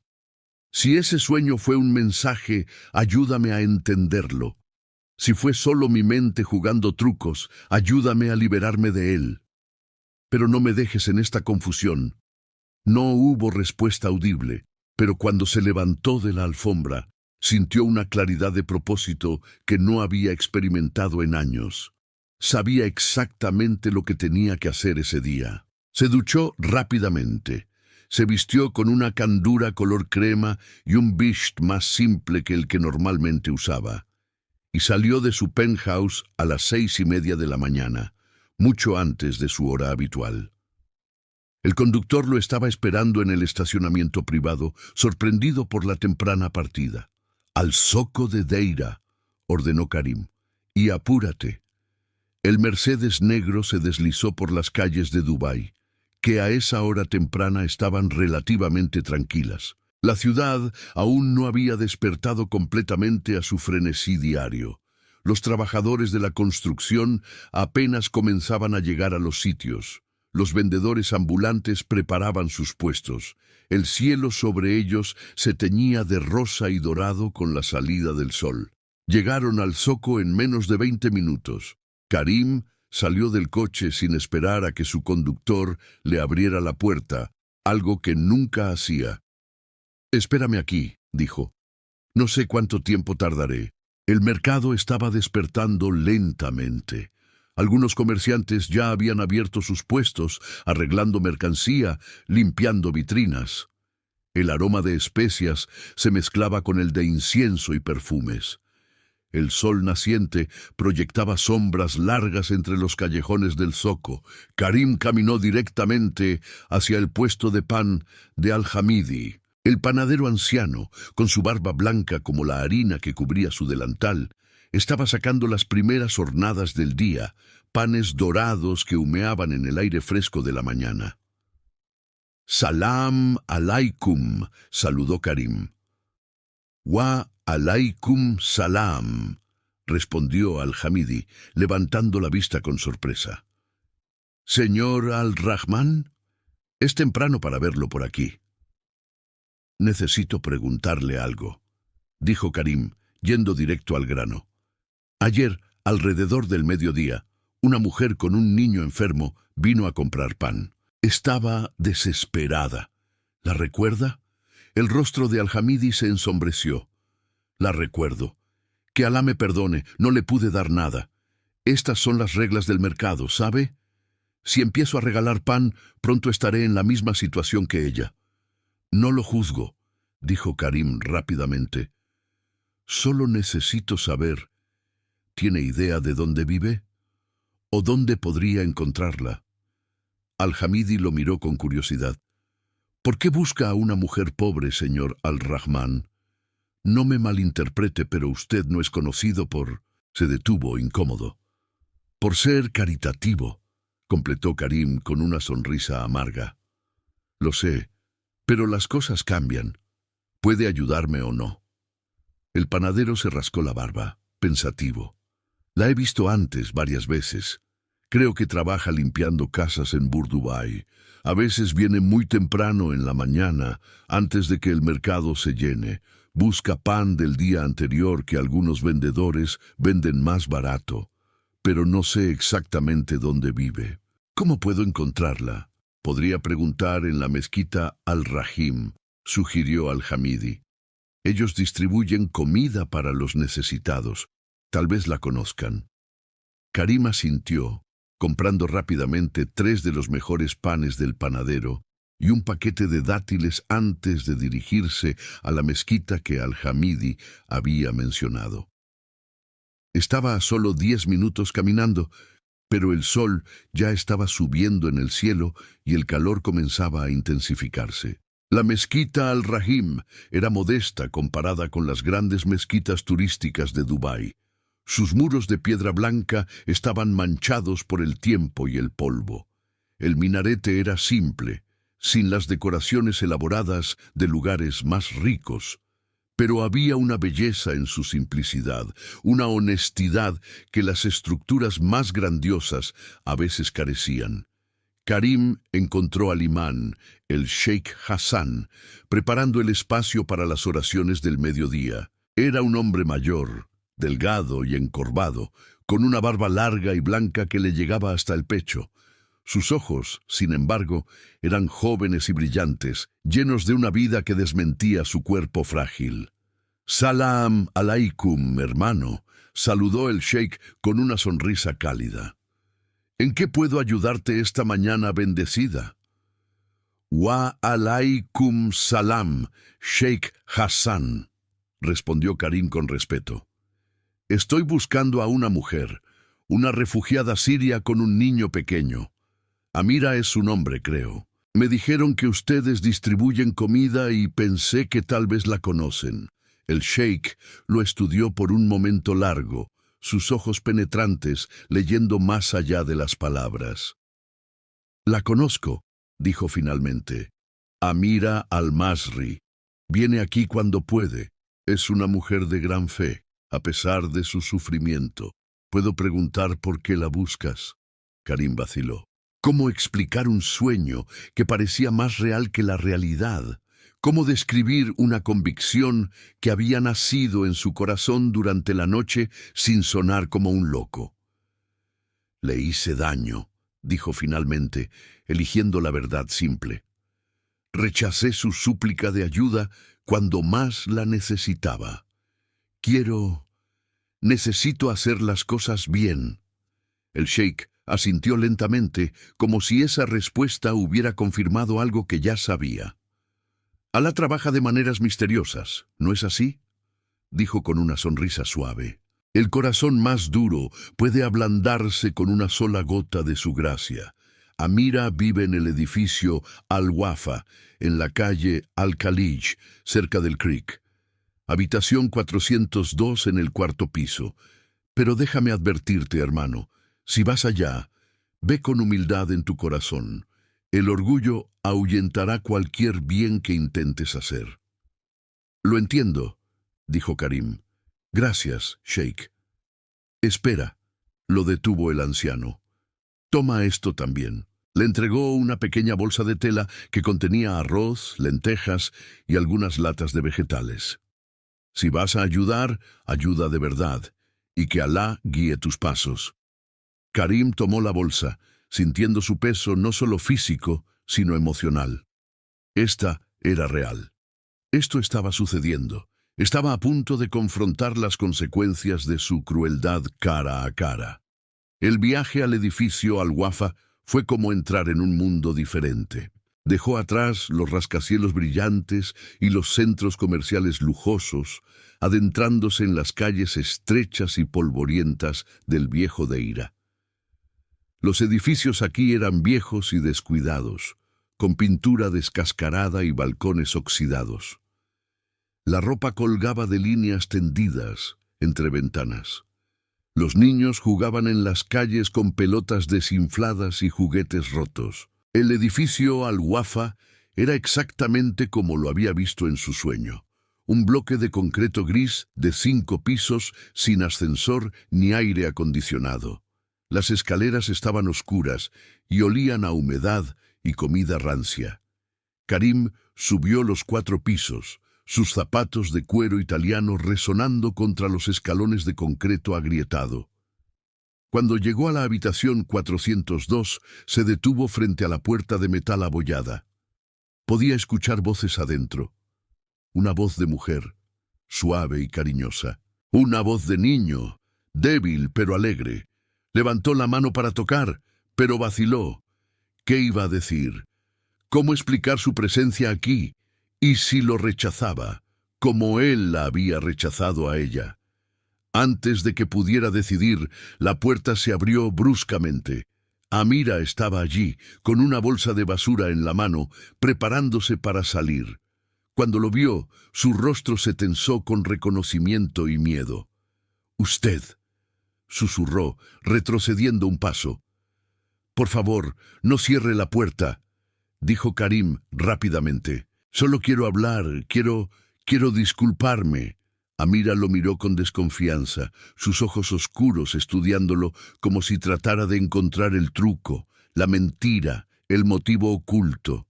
«Si ese sueño fue un mensaje, ayúdame a entenderlo. Si fue solo mi mente jugando trucos, ayúdame a liberarme de él. Pero no me dejes en esta confusión». No hubo respuesta audible, pero cuando se levantó de la alfombra, sintió una claridad de propósito que no había experimentado en años. Sabía exactamente lo que tenía que hacer ese día. Se duchó rápidamente. Se vistió con una candura color crema y un bisht más simple que el que normalmente usaba. Y salió de su penthouse a las 6:30 de la mañana, mucho antes de su hora habitual. El conductor lo estaba esperando en el estacionamiento privado, sorprendido por la temprana partida. «Al zoco de Deira», ordenó Karim, «y apúrate». El Mercedes negro se deslizó por las calles de Dubái, que a esa hora temprana estaban relativamente tranquilas. La ciudad aún no había despertado completamente a su frenesí diario. Los trabajadores de la construcción apenas comenzaban a llegar a los sitios. Los vendedores ambulantes preparaban sus puestos. El cielo sobre ellos se teñía de rosa y dorado con la salida del sol. Llegaron al zoco en menos de 20 minutos. Karim salió del coche sin esperar a que su conductor le abriera la puerta, algo que nunca hacía. «Espérame aquí», dijo. No sé cuánto tiempo tardaré. El mercado estaba despertando lentamente. Algunos comerciantes ya habían abierto sus puestos, arreglando mercancía, limpiando vitrinas. El aroma de especias se mezclaba con el de incienso y perfumes. El sol naciente proyectaba sombras largas entre los callejones del zoco. Karim caminó directamente hacia el puesto de pan de Al-Hamidi. El panadero anciano, con su barba blanca como la harina que cubría su delantal, estaba sacando las primeras hornadas del día, panes dorados que humeaban en el aire fresco de la mañana. «Salam alaikum», saludó Karim. «Wa alaikum salam», respondió Al-Hamidi, levantando la vista con sorpresa. «Señor Al-Rahman, es temprano para verlo por aquí». «Necesito preguntarle algo», dijo Karim, yendo directo al grano. «Ayer, alrededor del mediodía, una mujer con un niño enfermo vino a comprar pan. Estaba desesperada. ¿La recuerda?» El rostro de Al-Hamidi se ensombreció. «La recuerdo. Que Alá me perdone, no le pude dar nada. Estas son las reglas del mercado, ¿sabe? Si empiezo a regalar pan, pronto estaré en la misma situación que ella». «No lo juzgo», dijo Karim rápidamente. «Solo necesito saber, ¿tiene idea de dónde vive? ¿O dónde podría encontrarla?» Al-Hamidi lo miró con curiosidad. «¿Por qué busca a una mujer pobre, señor Al-Rahman? No me malinterprete, pero usted no es conocido por...» Se detuvo, incómodo. «Por ser caritativo», completó Karim con una sonrisa amarga. «Lo sé, pero las cosas cambian. Puede ayudarme o no». El panadero se rascó la barba, pensativo. «La he visto antes varias veces. Creo que trabaja limpiando casas en Burdubay. A veces viene muy temprano en la mañana, antes de que el mercado se llene. Busca pan del día anterior que algunos vendedores venden más barato. Pero no sé exactamente dónde vive. ¿Cómo puedo encontrarla?» «Podría preguntar en la mezquita Al-Rahim», sugirió Al-Hamidi. «Ellos distribuyen comida para los necesitados. Tal vez la conozcan». Karim asintió, comprando rápidamente 3 de los mejores panes del panadero y un paquete de dátiles antes de dirigirse a la mezquita que Al-Hamidi había mencionado. Estaba a solo 10 minutos caminando, pero el sol ya estaba subiendo en el cielo y el calor comenzaba a intensificarse. La mezquita Al-Rahim era modesta comparada con las grandes mezquitas turísticas de Dubái. Sus muros de piedra blanca estaban manchados por el tiempo y el polvo. El minarete era simple, sin las decoraciones elaboradas de lugares más ricos, pero había una belleza en su simplicidad, una honestidad que las estructuras más grandiosas a veces carecían. Karim encontró al imán, el Sheikh Hassan, preparando el espacio para las oraciones del mediodía. Era un hombre mayor, delgado y encorvado, con una barba larga y blanca que le llegaba hasta el pecho. Sus ojos, sin embargo, eran jóvenes y brillantes, llenos de una vida que desmentía su cuerpo frágil. «Salam alaikum, hermano», saludó el sheik con una sonrisa cálida. «¿En qué puedo ayudarte esta mañana bendecida?» «Wa alaikum salam, Sheikh Hassan», respondió Karim con respeto. «Estoy buscando a una mujer, una refugiada siria con un niño pequeño. Amira es su nombre, creo. Me dijeron que ustedes distribuyen comida y pensé que tal vez la conocen». El sheik lo estudió por un momento largo, sus ojos penetrantes leyendo más allá de las palabras. «La conozco», dijo finalmente. «Amira al-Masri. Viene aquí cuando puede. Es una mujer de gran fe, a pesar de su sufrimiento. ¿Puedo preguntar por qué la buscas?» Karim vaciló. ¿Cómo explicar un sueño que parecía más real que la realidad? ¿Cómo describir una convicción que había nacido en su corazón durante la noche sin sonar como un loco? «Le hice daño», dijo finalmente, eligiendo la verdad simple. Rechacé su súplica de ayuda cuando más la necesitaba. Necesito hacer las cosas bien. El sheik asintió lentamente, como si esa respuesta hubiera confirmado algo que ya sabía. Alá trabaja de maneras misteriosas, ¿no es así?, dijo con una sonrisa suave. El corazón más duro puede ablandarse con una sola gota de su gracia. Amira vive en el edificio Al-Wafa, en la calle Al-Khalij, cerca del Creek. Habitación 402 en el cuarto piso. Pero déjame advertirte, hermano, si vas allá, ve con humildad en tu corazón. El orgullo ahuyentará cualquier bien que intentes hacer. Lo entiendo, dijo Karim. Gracias, Sheikh. Espera, lo detuvo el anciano. Toma esto también. Le entregó una pequeña bolsa de tela que contenía arroz, lentejas y algunas latas de vegetales. Si vas a ayudar, ayuda de verdad, y que Alá guíe tus pasos. Karim tomó la bolsa, sintiendo su peso no solo físico, sino emocional. Esta era real. Esto estaba sucediendo. Estaba a punto de confrontar las consecuencias de su crueldad cara a cara. El viaje al edificio Al-Wafa fue como entrar en un mundo diferente. Dejó atrás los rascacielos brillantes y los centros comerciales lujosos, adentrándose en las calles estrechas y polvorientas del viejo Deira. Los edificios aquí eran viejos y descuidados, con pintura descascarada y balcones oxidados. La ropa colgaba de líneas tendidas entre ventanas. Los niños jugaban en las calles con pelotas desinfladas y juguetes rotos. El edificio Al-Wafa era exactamente como lo había visto en su sueño. Un bloque de concreto gris de 5 pisos, sin ascensor ni aire acondicionado. Las escaleras estaban oscuras y olían a humedad y comida rancia. Karim subió los 4 pisos, sus zapatos de cuero italiano resonando contra los escalones de concreto agrietado. Cuando llegó a la habitación 402, se detuvo frente a la puerta de metal abollada. Podía escuchar voces adentro. Una voz de mujer, suave y cariñosa. Una voz de niño, débil pero alegre. Levantó la mano para tocar, pero vaciló. ¿Qué iba a decir? ¿Cómo explicar su presencia aquí? Y si lo rechazaba, como él la había rechazado a ella. Antes de que pudiera decidir, la puerta se abrió bruscamente. Amira estaba allí, con una bolsa de basura en la mano, preparándose para salir. Cuando lo vio, su rostro se tensó con reconocimiento y miedo. «Usted», susurró, retrocediendo un paso. «Por favor, no cierre la puerta», dijo Karim rápidamente. «Solo quiero hablar, quiero disculparme». Amira lo miró con desconfianza, sus ojos oscuros estudiándolo como si tratara de encontrar el truco, la mentira, el motivo oculto.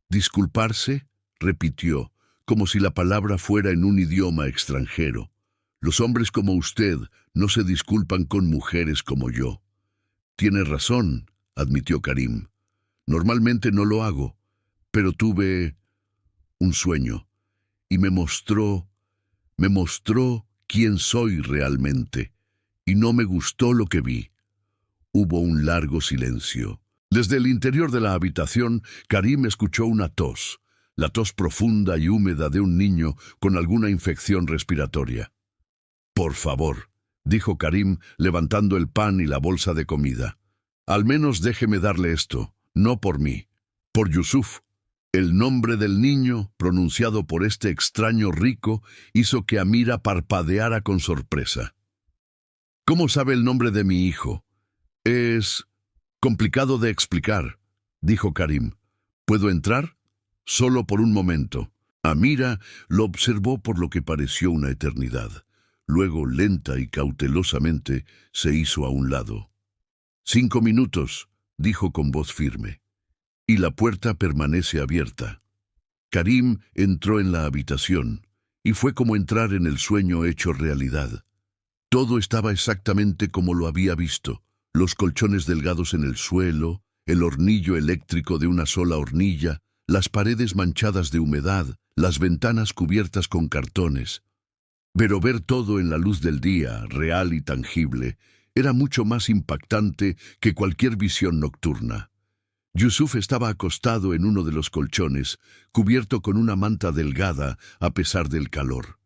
«¿Disculparse?», repitió, como si la palabra fuera en un idioma extranjero. «Los hombres como usted no se disculpan con mujeres como yo». «Tiene razón», admitió Karim. «Normalmente no lo hago, pero tuve un sueño, y me mostró quién soy realmente, y no me gustó lo que vi». Hubo un largo silencio. Desde el interior de la habitación, Karim escuchó una tos, la tos profunda y húmeda de un niño con alguna infección respiratoria. «Por favor», dijo Karim, levantando el pan y la bolsa de comida. «Al menos déjeme darle esto, no por mí, por Yusuf». El nombre del niño, pronunciado por este extraño rico, hizo que Amira parpadeara con sorpresa. «¿Cómo sabe el nombre de mi hijo?» «Es complicado de explicar», dijo Karim. «¿Puedo entrar?» «Solo por un momento». Amira lo observó por lo que pareció una eternidad. Luego, lenta y cautelosamente, se hizo a un lado. «5 minutos», dijo con voz firme. «Y la puerta permanece abierta». Karim entró en la habitación, y fue como entrar en el sueño hecho realidad. Todo estaba exactamente como lo había visto. Los colchones delgados en el suelo, el hornillo eléctrico de una sola hornilla, las paredes manchadas de humedad, las ventanas cubiertas con cartones. Pero ver todo en la luz del día, real y tangible, era mucho más impactante que cualquier visión nocturna. Yusuf estaba acostado en uno de los colchones, cubierto con una manta delgada a pesar del calor.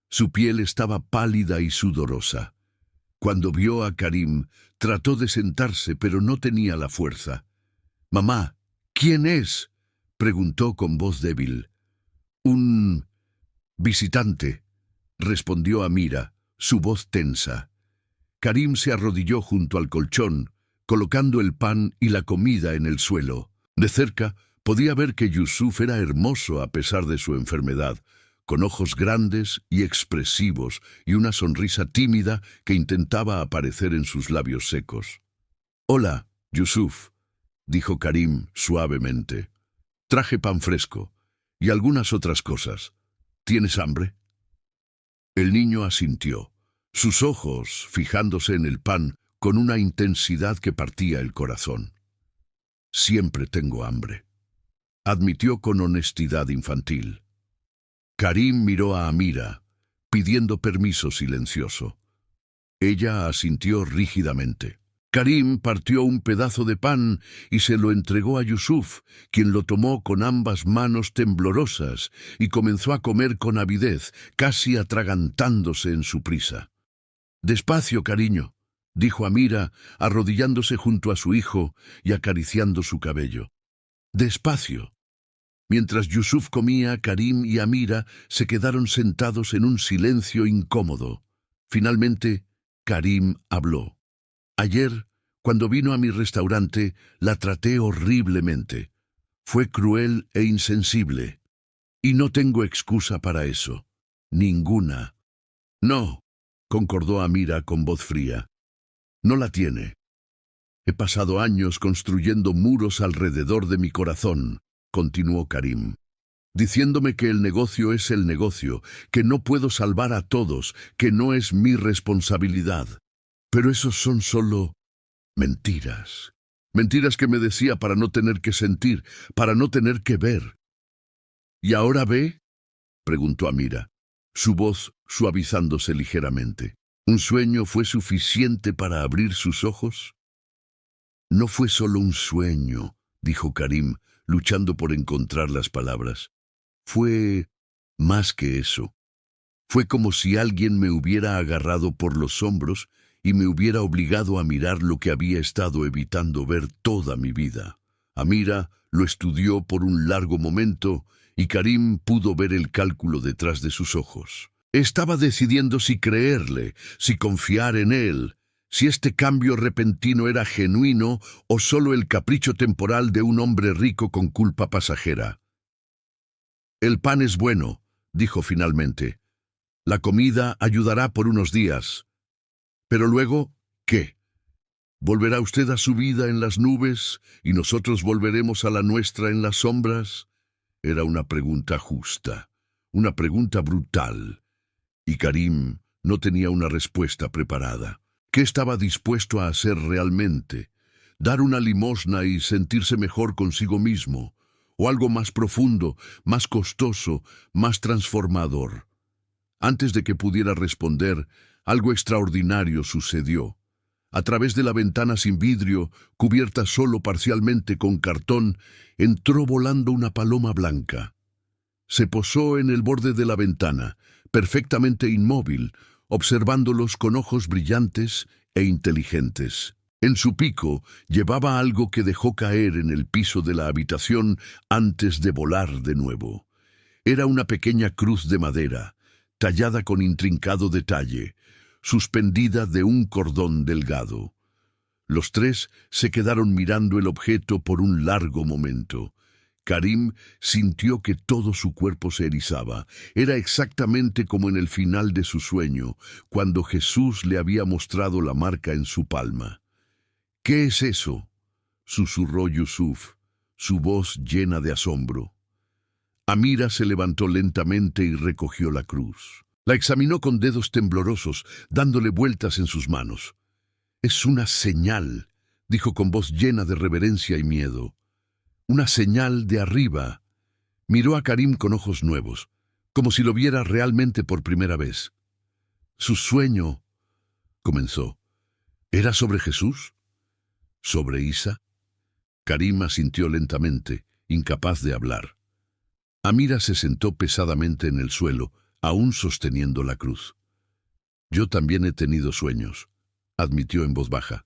Su piel estaba pálida y sudorosa. Cuando vio a Karim, trató de sentarse, pero no tenía la fuerza. «Mamá, ¿quién es?», preguntó con voz débil. «Un visitante», respondió Amira, su voz tensa. Karim se arrodilló junto al colchón, colocando el pan y la comida en el suelo. De cerca, podía ver que Yusuf era hermoso a pesar de su enfermedad, con ojos grandes y expresivos y una sonrisa tímida que intentaba aparecer en sus labios secos. «Hola, Yusuf», dijo Karim suavemente. «Traje pan fresco y algunas otras cosas. ¿Tienes hambre?». El niño asintió, sus ojos fijándose en el pan con una intensidad que partía el corazón. «Siempre tengo hambre», admitió con honestidad infantil. Karim miró a Amira, pidiendo permiso silencioso. Ella asintió rígidamente. Karim partió un pedazo de pan y se lo entregó a Yusuf, quien lo tomó con ambas manos temblorosas y comenzó a comer con avidez, casi atragantándose en su prisa. «Despacio, cariño», dijo Amira, arrodillándose junto a su hijo y acariciando su cabello. «Despacio». Mientras Yusuf comía, Karim y Amira se quedaron sentados en un silencio incómodo. Finalmente, Karim habló. «Ayer, cuando vino a mi restaurante, la traté horriblemente. Fue cruel e insensible. Y no tengo excusa para eso. Ninguna». «No», concordó Amira con voz fría. «No la tiene. He pasado años construyendo muros alrededor de mi corazón», continuó Karim, «diciéndome que el negocio es el negocio, que no puedo salvar a todos, que no es mi responsabilidad. Pero esos son solo mentiras. Mentiras que me decía para no tener que sentir, para no tener que ver». «¿Y ahora ve?», preguntó Amira, su voz suavizándose ligeramente. «¿Un sueño fue suficiente para abrir sus ojos?». «No fue solo un sueño», dijo Karim, luchando por encontrar las palabras. «Fue más que eso. Fue como si alguien me hubiera agarrado por los hombros y me hubiera obligado a mirar lo que había estado evitando ver toda mi vida». Amira lo estudió por un largo momento y Karim pudo ver el cálculo detrás de sus ojos. Estaba decidiendo si creerle, si confiar en él, si este cambio repentino era genuino o solo el capricho temporal de un hombre rico con culpa pasajera. «El pan es bueno», dijo finalmente. «La comida ayudará por unos días. Pero luego, ¿qué? ¿Volverá usted a su vida en las nubes y nosotros volveremos a la nuestra en las sombras?». Era una pregunta justa, una pregunta brutal, y Karim no tenía una respuesta preparada. ¿Qué estaba dispuesto a hacer realmente? ¿Dar una limosna y sentirse mejor consigo mismo? ¿O algo más profundo, más costoso, más transformador? Antes de que pudiera responder, algo extraordinario sucedió. A través de la ventana sin vidrio, cubierta solo parcialmente con cartón, entró volando una paloma blanca. Se posó en el borde de la ventana, perfectamente inmóvil, observándolos con ojos brillantes e inteligentes. En su pico llevaba algo que dejó caer en el piso de la habitación antes de volar de nuevo. Era una pequeña cruz de madera, tallada con intrincado detalle, suspendida de un cordón delgado. Los tres se quedaron mirando el objeto por un largo momento. Karim sintió que todo su cuerpo se erizaba. Era exactamente como en el final de su sueño, cuando Jesús le había mostrado la marca en su palma. «¿Qué es eso?», susurró Yusuf, su voz llena de asombro. Amira se levantó lentamente y recogió la cruz. La examinó con dedos temblorosos, dándole vueltas en sus manos. «Es una señal», dijo con voz llena de reverencia y miedo. «Una señal de arriba». Miró a Karim con ojos nuevos, como si lo viera realmente por primera vez. Su sueño, comenzó, ¿era sobre Jesús? ¿Sobre Isa? Karim asintió lentamente, incapaz de hablar. Amira se sentó pesadamente en el suelo, aún sosteniendo la cruz. Yo también he tenido sueños, admitió en voz baja.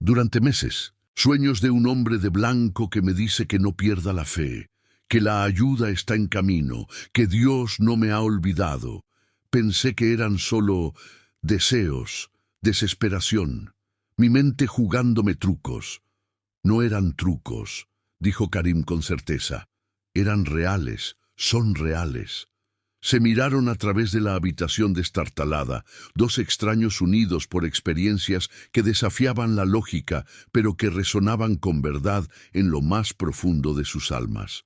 Durante meses, sueños de un hombre de blanco que me dice que no pierda la fe, que la ayuda está en camino, que Dios no me ha olvidado. Pensé que eran solo deseos, desesperación, mi mente jugándome trucos. No eran trucos, dijo Karim con certeza. Eran reales, son reales. Se miraron a través de la habitación destartalada, dos extraños unidos por experiencias que desafiaban la lógica, pero que resonaban con verdad en lo más profundo de sus almas.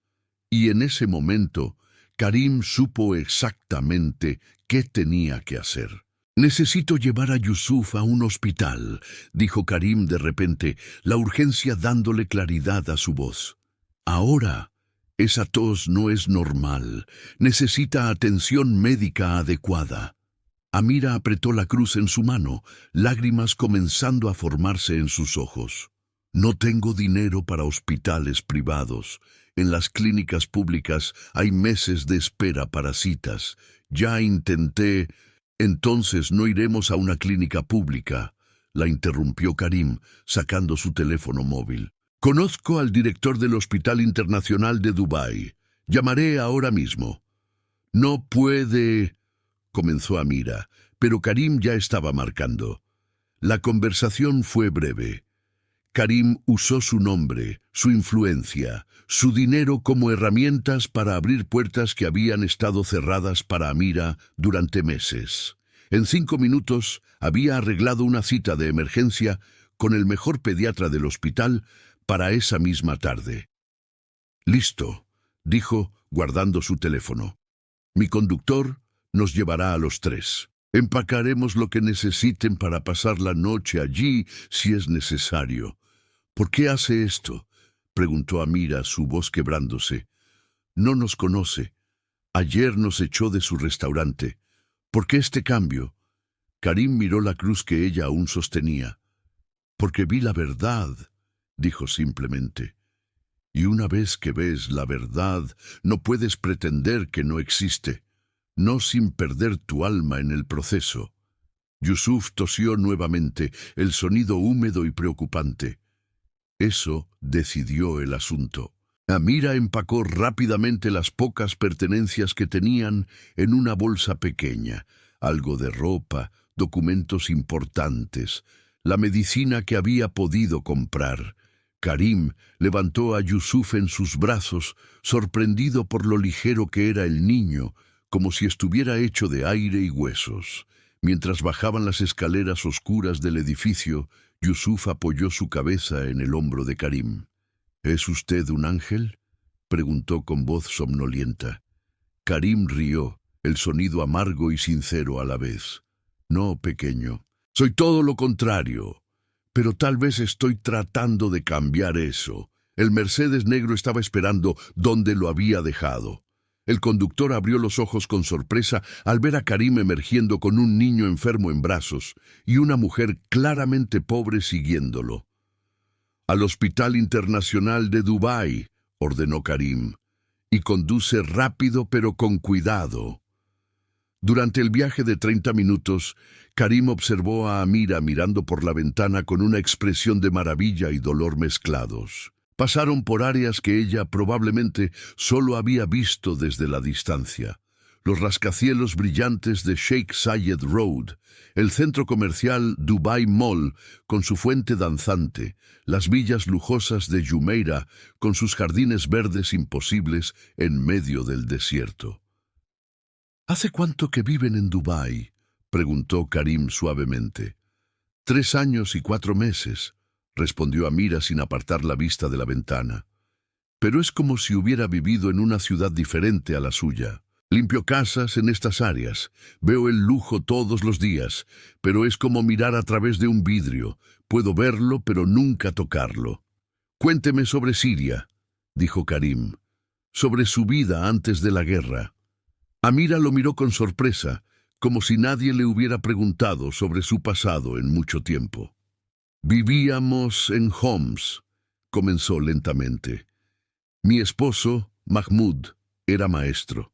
Y en ese momento, Karim supo exactamente qué tenía que hacer. «Necesito llevar a Yusuf a un hospital», dijo Karim de repente, la urgencia dándole claridad a su voz. «Ahora, esa tos no es normal. Necesita atención médica adecuada». Amira apretó la cruz en su mano, lágrimas comenzando a formarse en sus ojos. «No tengo dinero para hospitales privados. En las clínicas públicas hay meses de espera para citas. Ya intenté...» «Entonces no iremos a una clínica pública», la interrumpió Karim, sacando su teléfono móvil. «Conozco al director del Hospital Internacional de Dubái. Llamaré ahora mismo». «No puede...», comenzó Amira, pero Karim ya estaba marcando. La conversación fue breve. Karim usó su nombre, su influencia, su dinero como herramientas para abrir puertas que habían estado cerradas para Amira durante meses. En 5 minutos había arreglado una cita de emergencia con el mejor pediatra del hospital para esa misma tarde. «Listo», dijo, guardando su teléfono. «Mi conductor nos llevará a los 3. Empacaremos lo que necesiten para pasar la noche allí si es necesario». «¿Por qué hace esto?», preguntó Amira, su voz quebrándose. «No nos conoce. Ayer nos echó de su restaurante. ¿Por qué este cambio?». Karim miró la cruz que ella aún sostenía. «Porque vi la verdad», dijo simplemente. «Y una vez que ves la verdad, no puedes pretender que no existe, no sin perder tu alma en el proceso». Yusuf tosió nuevamente, el sonido húmedo y preocupante. Eso decidió el asunto. Amira empacó rápidamente las pocas pertenencias que tenían en una bolsa pequeña, algo de ropa, documentos importantes, la medicina que había podido comprar. Karim levantó a Yusuf en sus brazos, sorprendido por lo ligero que era el niño, como si estuviera hecho de aire y huesos. Mientras bajaban las escaleras oscuras del edificio, Yusuf apoyó su cabeza en el hombro de Karim. «¿Es usted un ángel?», preguntó con voz somnolienta. Karim rió, el sonido amargo y sincero a la vez. «No, pequeño, soy todo lo contrario. Pero tal vez estoy tratando de cambiar eso». El Mercedes negro estaba esperando donde lo había dejado. El conductor abrió los ojos con sorpresa al ver a Karim emergiendo con un niño enfermo en brazos y una mujer claramente pobre siguiéndolo. «Al Hospital Internacional de Dubái», ordenó Karim, «y conduce rápido pero con cuidado». Durante el viaje de 30 minutos, Karim observó a Amira mirando por la ventana con una expresión de maravilla y dolor mezclados. Pasaron por áreas que ella probablemente solo había visto desde la distancia. Los rascacielos brillantes de Sheikh Zayed Road, el centro comercial Dubai Mall con su fuente danzante, las villas lujosas de Jumeirah con sus jardines verdes imposibles en medio del desierto. «¿Hace cuánto que viven en Dubái?», preguntó Karim suavemente. 3 años y 4 meses, respondió Amira sin apartar la vista de la ventana. «Pero es como si hubiera vivido en una ciudad diferente a la suya. Limpio casas en estas áreas, veo el lujo todos los días, pero es como mirar a través de un vidrio. Puedo verlo, pero nunca tocarlo». «Cuénteme sobre Siria», dijo Karim. sobre su vida antes de la guerra. Amira lo miró con sorpresa, como si nadie le hubiera preguntado sobre su pasado en mucho tiempo. Vivíamos en Homs, comenzó lentamente. Mi esposo, Mahmoud, era maestro.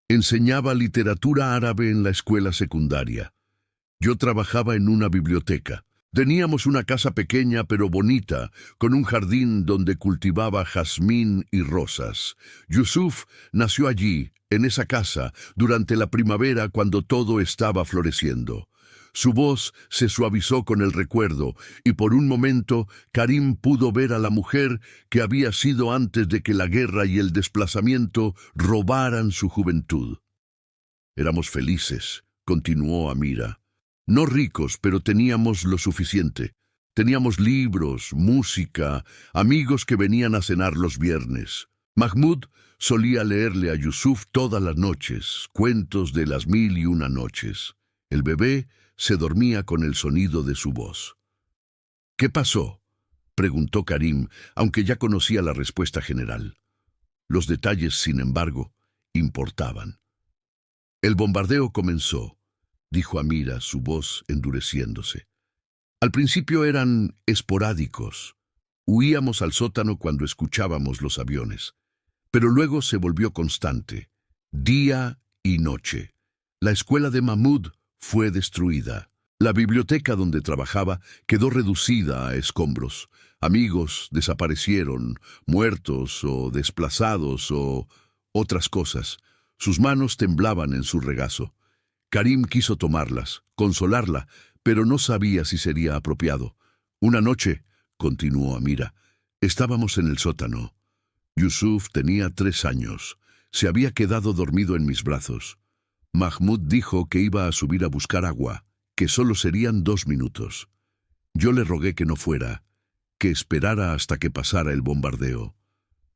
Enseñaba literatura árabe en la escuela secundaria. Yo trabajaba en una biblioteca. Teníamos una casa pequeña pero bonita, con un jardín donde cultivaba jazmín y rosas. Yusuf nació allí, en esa casa, durante la primavera cuando todo estaba floreciendo. Su voz se suavizó con el recuerdo, y por un momento Karim pudo ver a la mujer que había sido antes de que la guerra y el desplazamiento robaran su juventud. Éramos felices, continuó Amira. No ricos, pero teníamos lo suficiente. Teníamos libros, música, amigos que venían a cenar los viernes. Mahmoud solía leerle a Yusuf todas las noches, cuentos de las 1001 noches. El bebé se dormía con el sonido de su voz. ¿Qué pasó?, preguntó Karim, aunque ya conocía la respuesta general. Los detalles, sin embargo, importaban. El bombardeo comenzó, dijo Amira, su voz endureciéndose. Al principio eran esporádicos. Huíamos al sótano cuando escuchábamos los aviones. Pero luego se volvió constante, día y noche. La escuela de Mahmoud fue destruida. La biblioteca donde trabajaba quedó reducida a escombros. Amigos desaparecieron, muertos o desplazados o otras cosas. Sus manos temblaban en su regazo. Karim quiso tomarlas, consolarla, pero no sabía si sería apropiado. Una noche, continuó Amira, estábamos en el sótano. Yusuf tenía 3 años. Se había quedado dormido en mis brazos. Mahmoud dijo que iba a subir a buscar agua, que solo serían 2 minutos. Yo le rogué que no fuera, que esperara hasta que pasara el bombardeo.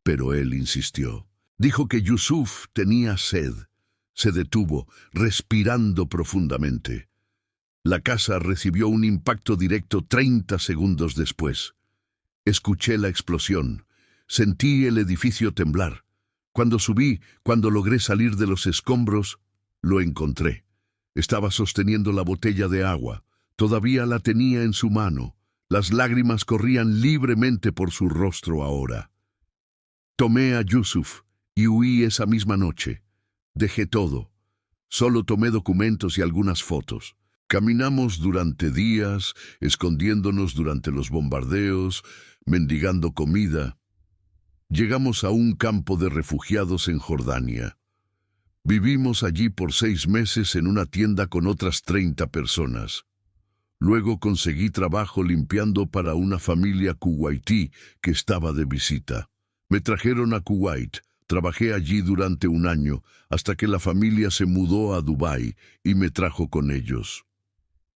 Pero él insistió. Dijo que Yusuf tenía sed. Se detuvo, respirando profundamente. La casa recibió un impacto directo 30 segundos después. Escuché la explosión. Sentí el edificio temblar. Cuando subí, cuando logré salir de los escombros, lo encontré. Estaba sosteniendo la botella de agua. Todavía la tenía en su mano. Las lágrimas corrían libremente por su rostro ahora. Tomé a Yusuf y huí esa misma noche. Dejé todo. Solo tomé documentos y algunas fotos. Caminamos durante días, escondiéndonos durante los bombardeos, mendigando comida. Llegamos a un campo de refugiados en Jordania. Vivimos allí por 6 meses en una tienda con otras 30 personas. Luego conseguí trabajo limpiando para una familia kuwaití que estaba de visita. Me trajeron a Kuwait. Trabajé allí durante 1 año, hasta que la familia se mudó a Dubái y me trajo con ellos.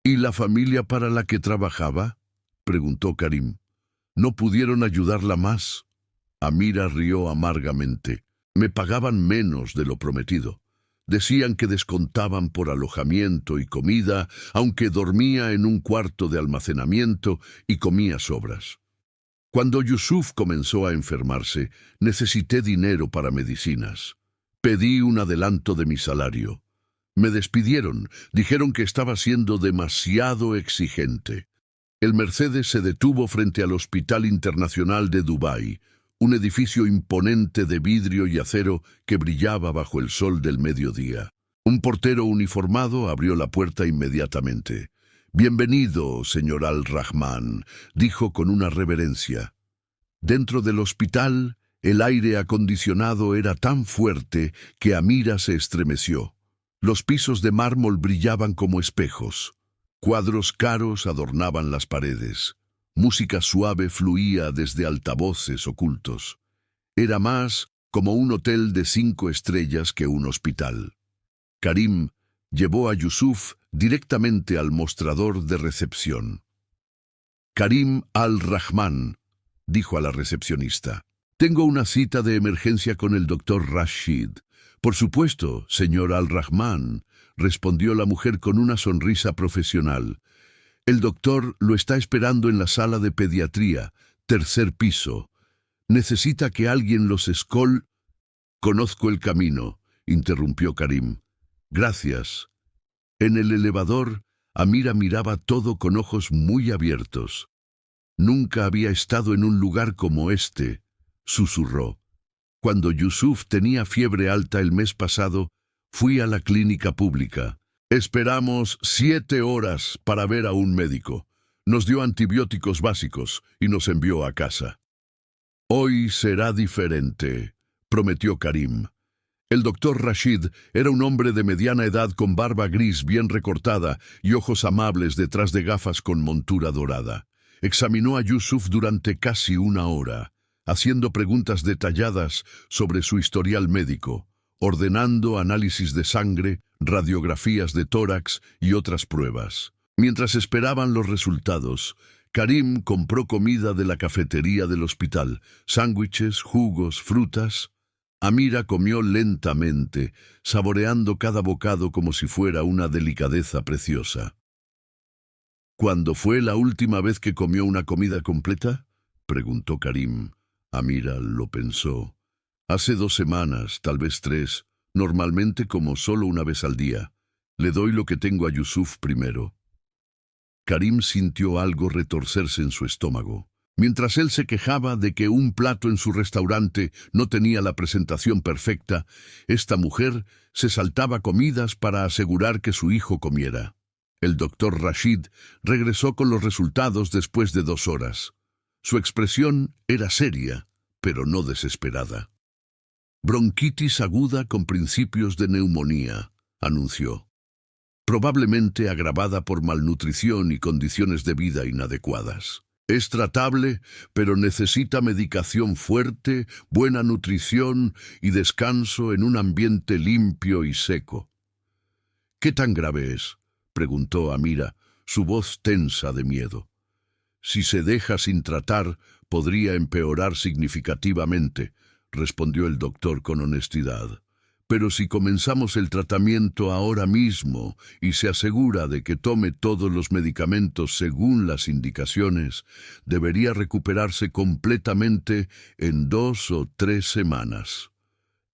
¿Y la familia para la que trabajaba?, preguntó Karim. ¿No pudieron ayudarla más? Amira rió amargamente. Me pagaban menos de lo prometido. Decían que descontaban por alojamiento y comida, aunque dormía en un cuarto de almacenamiento y comía sobras. Cuando Yusuf comenzó a enfermarse, necesité dinero para medicinas. Pedí un adelanto de mi salario. Me despidieron, dijeron que estaba siendo demasiado exigente. El Mercedes se detuvo frente al Hospital Internacional de Dubái, un edificio imponente de vidrio y acero que brillaba bajo el sol del mediodía. Un portero uniformado abrió la puerta inmediatamente. «Bienvenido, señor Al-Rahman», dijo con una reverencia. Dentro del hospital, el aire acondicionado era tan fuerte que Amira se estremeció. Los pisos de mármol brillaban como espejos. Cuadros caros adornaban las paredes. Música suave fluía desde altavoces ocultos. Era más como un hotel de 5 estrellas que un hospital. Karim llevó a Yusuf directamente al mostrador de recepción. «Karim Al-Rahman», dijo a la recepcionista. «Tengo una cita de emergencia con el doctor Rashid». «Por supuesto, señor Al-Rahman», respondió la mujer con una sonrisa profesional. «El doctor lo está esperando en la sala de pediatría, 3er piso. Necesita que alguien los Conozco el camino, interrumpió Karim. Gracias. En el elevador, Amira miraba todo con ojos muy abiertos. Nunca había estado en un lugar como este, susurró. Cuando Yusuf tenía fiebre alta el mes pasado, fui a la clínica pública. Esperamos 7 horas para ver a un médico. Nos dio antibióticos básicos y nos envió a casa. Hoy será diferente, prometió Karim. El doctor Rashid era un hombre de mediana edad con barba gris bien recortada y ojos amables detrás de gafas con montura dorada. Examinó a Yusuf durante casi 1 hora, haciendo preguntas detalladas sobre su historial médico, ordenando análisis de sangre, radiografías de tórax y otras pruebas. Mientras esperaban los resultados, Karim compró comida de la cafetería del hospital, sándwiches, jugos, frutas. Amira comió lentamente, saboreando cada bocado como si fuera una delicadeza preciosa. ¿Cuándo fue la última vez que comió una comida completa?, preguntó Karim. Amira lo pensó. Hace 2 semanas, tal vez 3, normalmente como solo una vez al día. Le doy lo que tengo a Yusuf primero. Karim sintió algo retorcerse en su estómago. Mientras él se quejaba de que un plato en su restaurante no tenía la presentación perfecta, esta mujer se saltaba comidas para asegurar que su hijo comiera. El doctor Rashid regresó con los resultados después de 2 horas. Su expresión era seria, pero no desesperada. Bronquitis aguda con principios de neumonía, anunció. Probablemente agravada por malnutrición y condiciones de vida inadecuadas. Es tratable, pero necesita medicación fuerte, buena nutrición y descanso en un ambiente limpio y seco. ¿Qué tan grave es?, preguntó Amira, su voz tensa de miedo. Si se deja sin tratar, podría empeorar significativamente, respondió el doctor con honestidad. Pero si comenzamos el tratamiento ahora mismo y se asegura de que tome todos los medicamentos según las indicaciones, debería recuperarse completamente en 2 o 3 semanas.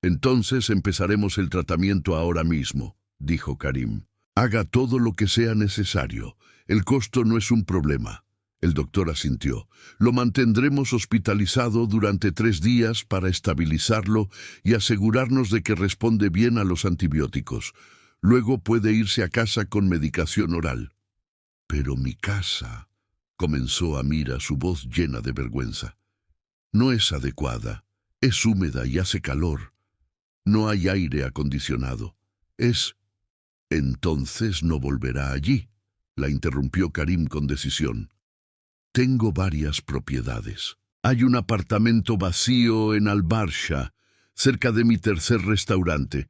Entonces empezaremos el tratamiento ahora mismo, dijo Karim. Haga todo lo que sea necesario. El costo no es un problema. El doctor asintió. Lo mantendremos hospitalizado durante 3 días para estabilizarlo y asegurarnos de que responde bien a los antibióticos. Luego puede irse a casa con medicación oral. Pero mi casa, comenzó Amira, su voz llena de vergüenza. No es adecuada. Es húmeda y hace calor. No hay aire acondicionado. Entonces no volverá allí, la interrumpió Karim con decisión. Tengo varias propiedades. Hay un apartamento vacío en Al-Barsha, cerca de mi 3er restaurante.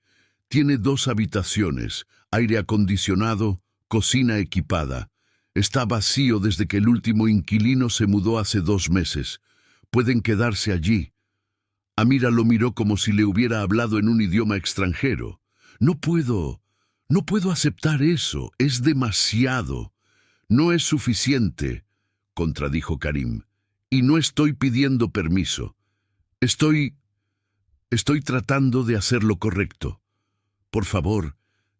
Tiene 2 habitaciones, aire acondicionado, cocina equipada. Está vacío desde que el último inquilino se mudó hace 2 meses. Pueden quedarse allí. Amira lo miró como si le hubiera hablado en un idioma extranjero. No puedo aceptar eso. Es demasiado. No es suficiente, contradijo Karim, y no estoy pidiendo permiso. Estoy tratando de hacer lo correcto. Por favor,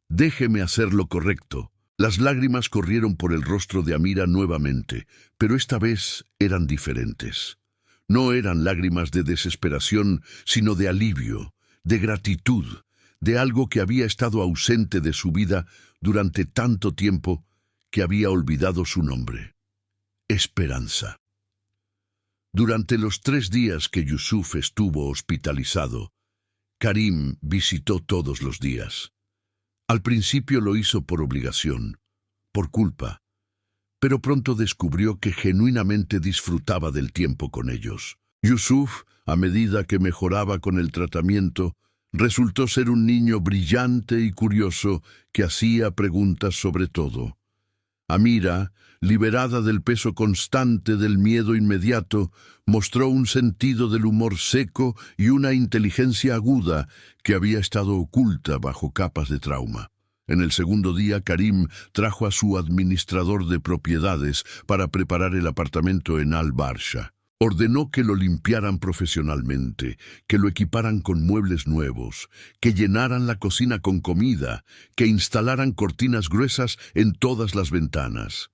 déjeme hacer lo correcto. Las lágrimas corrieron por el rostro de Amira nuevamente, pero esta vez eran diferentes. No eran lágrimas de desesperación, sino de alivio, de gratitud, de algo que había estado ausente de su vida durante tanto tiempo que había olvidado su nombre. Esperanza. Durante los 3 días que Yusuf estuvo hospitalizado, Karim visitó todos los días. Al principio lo hizo por obligación, por culpa, pero pronto descubrió que genuinamente disfrutaba del tiempo con ellos. Yusuf, a medida que mejoraba con el tratamiento, resultó ser un niño brillante y curioso que hacía preguntas sobre todo. Amira, liberada del peso constante del miedo inmediato, mostró un sentido del humor seco y una inteligencia aguda que había estado oculta bajo capas de trauma. En el segundo día, Karim trajo a su administrador de propiedades para preparar el apartamento en Al-Barsha. Ordenó que lo limpiaran profesionalmente, que lo equiparan con muebles nuevos, que llenaran la cocina con comida, que instalaran cortinas gruesas en todas las ventanas.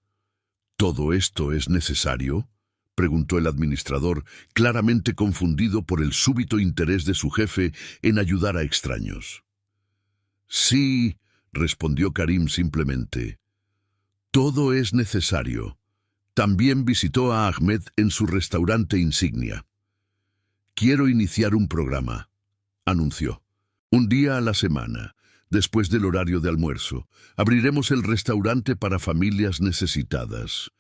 ¿Todo esto es necesario?, preguntó el administrador, claramente confundido por el súbito interés de su jefe en ayudar a extraños. Sí, respondió Karim simplemente. Todo es necesario. También visitó a Ahmed en su restaurante insignia. Quiero iniciar un programa, anunció. Un día a la semana, después del horario de almuerzo, abriremos el restaurante para familias necesitadas.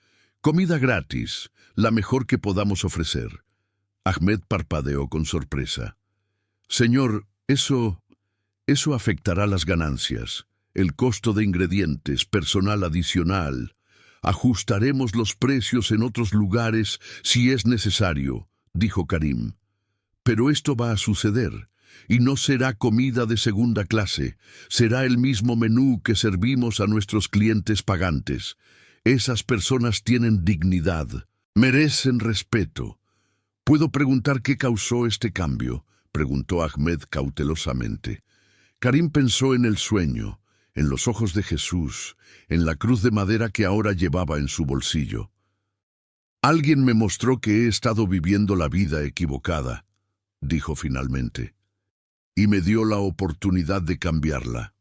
Comida gratis, la mejor que podamos ofrecer. Ahmed parpadeó con sorpresa. Señor, eso afectará las ganancias, el costo de ingredientes, personal adicional. Ajustaremos los precios en otros lugares si es necesario, dijo Karim. Pero esto va a suceder, y no será comida de segunda clase, será el mismo menú que servimos a nuestros clientes pagantes. Esas personas tienen dignidad, merecen respeto. ¿Puedo preguntar qué causó este cambio?, preguntó Ahmed cautelosamente. Karim pensó en el sueño, en los ojos de Jesús, en la cruz de madera que ahora llevaba en su bolsillo. Alguien me mostró que he estado viviendo la vida equivocada, dijo finalmente, y me dio la oportunidad de cambiarla.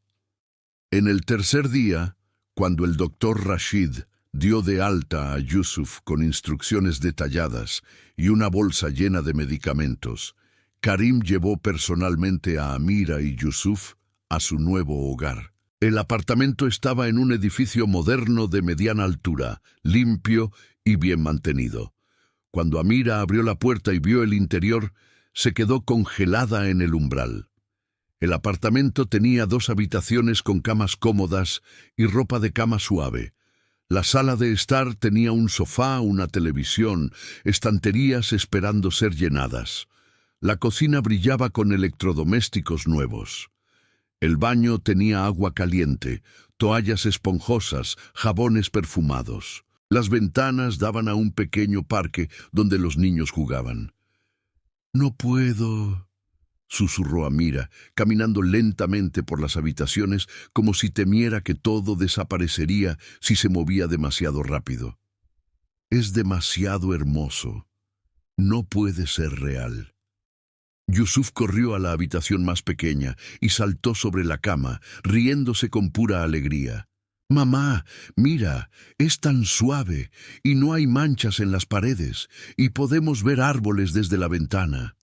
En el tercer día, cuando el doctor Rashid dio de alta a Yusuf con instrucciones detalladas y una bolsa llena de medicamentos, Karim llevó personalmente a Amira y Yusuf a su nuevo hogar. El apartamento estaba en un edificio moderno de mediana altura, limpio y bien mantenido. Cuando Amira abrió la puerta y vio el interior, se quedó congelada en el umbral. El apartamento tenía 2 habitaciones con camas cómodas y ropa de cama suave. La sala de estar tenía un sofá, una televisión, estanterías esperando ser llenadas. La cocina brillaba con electrodomésticos nuevos. El baño tenía agua caliente, toallas esponjosas, jabones perfumados. Las ventanas daban a un pequeño parque donde los niños jugaban. «No puedo», susurró Amira, caminando lentamente por las habitaciones como si temiera que todo desaparecería si se movía demasiado rápido. «Es demasiado hermoso. No puede ser real». Yusuf corrió a la habitación más pequeña y saltó sobre la cama, riéndose con pura alegría. «Mamá, mira, es tan suave, y no hay manchas en las paredes, y podemos ver árboles desde la ventana».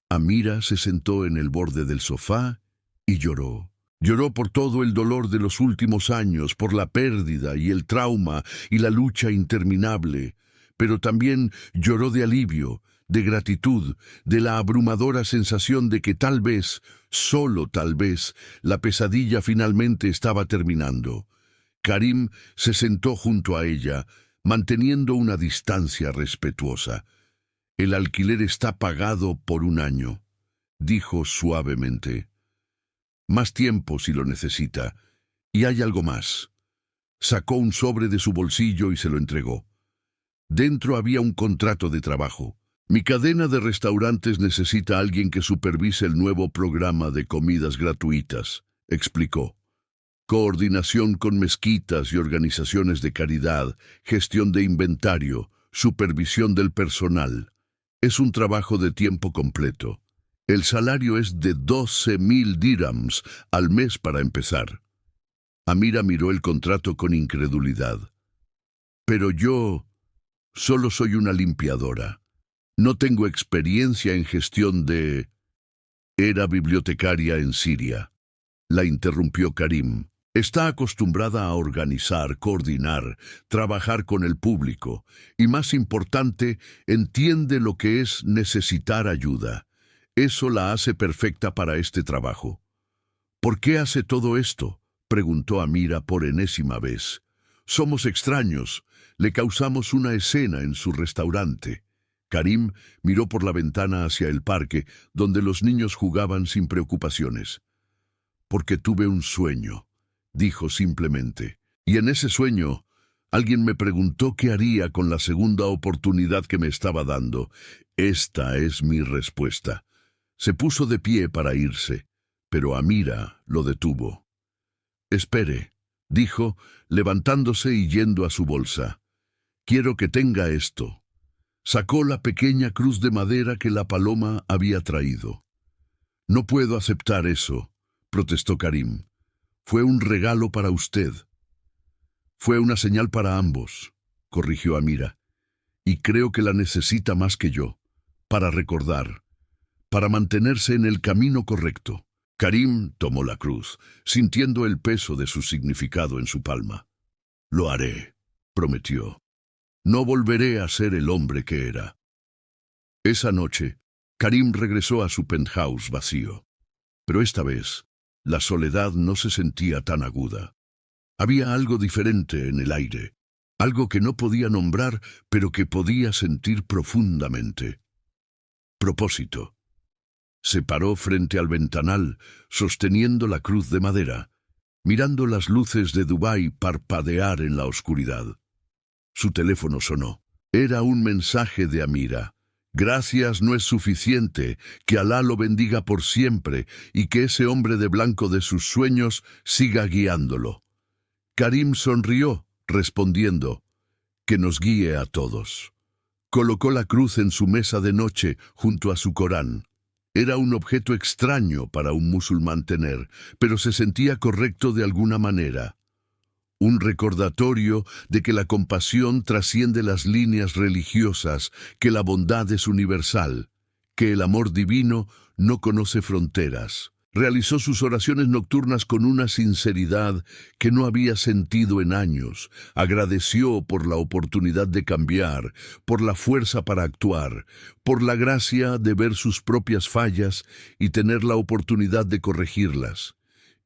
Amira se sentó en el borde del sofá y lloró. Lloró por todo el dolor de los últimos años, por la pérdida y el trauma y la lucha interminable, pero también lloró de alivio, de gratitud, de la abrumadora sensación de que tal vez, solo tal vez, la pesadilla finalmente estaba terminando. Karim se sentó junto a ella, manteniendo una distancia respetuosa. «El alquiler está pagado por 1 año», dijo suavemente. «Más tiempo si lo necesita. Y hay algo más». Sacó un sobre de su bolsillo y se lo entregó. Dentro había un contrato de trabajo. «Mi cadena de restaurantes necesita a alguien que supervise el nuevo programa de comidas gratuitas», explicó. «Coordinación con mezquitas y organizaciones de caridad, gestión de inventario, supervisión del personal. Es un trabajo de tiempo completo. El salario es de 12.000 dirhams al mes para empezar». Amira miró el contrato con incredulidad. «Pero yo solo soy una limpiadora. No tengo experiencia en gestión de...». «Era bibliotecaria en Siria», la interrumpió Karim. «Está acostumbrada a organizar, coordinar, trabajar con el público y, más importante, entiende lo que es necesitar ayuda. Eso la hace perfecta para este trabajo». «¿Por qué hace todo esto?», preguntó Amira por enésima vez. «Somos extraños. Le causamos una escena en su restaurante». Karim miró por la ventana hacia el parque, donde los niños jugaban sin preocupaciones. «Porque tuve un sueño», dijo simplemente. «Y en ese sueño Alguien me preguntó qué haría con la segunda oportunidad que me estaba dando. Esta es mi respuesta. Se puso de pie para irse, pero Amira lo detuvo. «Espere», dijo, levantándose y yendo a su bolsa. «Quiero que tenga esto». Sacó la pequeña cruz de madera que la paloma había traído. «No puedo aceptar eso», protestó Karim. «Fue un regalo para usted». «Fue una señal para ambos», corrigió Amira. «Y creo que la necesita más que yo, para recordar, para mantenerse en el camino correcto». Karim tomó la cruz, sintiendo el peso de su significado en su palma. «Lo haré», prometió. «No volveré a ser el hombre que era». Esa noche, Karim regresó a su penthouse vacío. Pero esta vez, la soledad no se sentía tan aguda. Había algo diferente en el aire, algo que no podía nombrar, pero que podía sentir profundamente. Propósito. Se paró frente al ventanal, sosteniendo la cruz de madera, mirando las luces de Dubái parpadear en la oscuridad. Su teléfono sonó. Era un mensaje de Amira. «Gracias no es suficiente, que Alá lo bendiga por siempre y que ese hombre de blanco de sus sueños siga guiándolo». Karim sonrió, respondiendo, «Que nos guíe a todos». Colocó la cruz en su mesa de noche junto a su Corán. Era un objeto extraño para un musulmán tener, pero se sentía correcto de alguna manera. Un recordatorio de que la compasión trasciende las líneas religiosas, que la bondad es universal, que el amor divino no conoce fronteras. Realizó sus oraciones nocturnas con una sinceridad que no había sentido en años. Agradeció por la oportunidad de cambiar, por la fuerza para actuar, por la gracia de ver sus propias fallas y tener la oportunidad de corregirlas.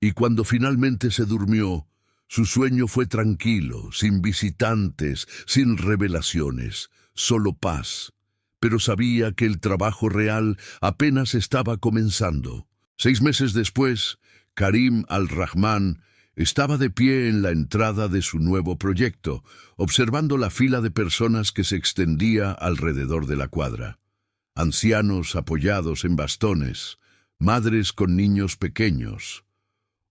Y cuando finalmente se durmió, su sueño fue tranquilo, sin visitantes, sin revelaciones, solo paz. Pero sabía que el trabajo real apenas estaba comenzando. 6 meses después, Karim Al-Rahman estaba de pie en la entrada de su nuevo proyecto, observando la fila de personas que se extendía alrededor de la cuadra. Ancianos apoyados en bastones, madres con niños pequeños,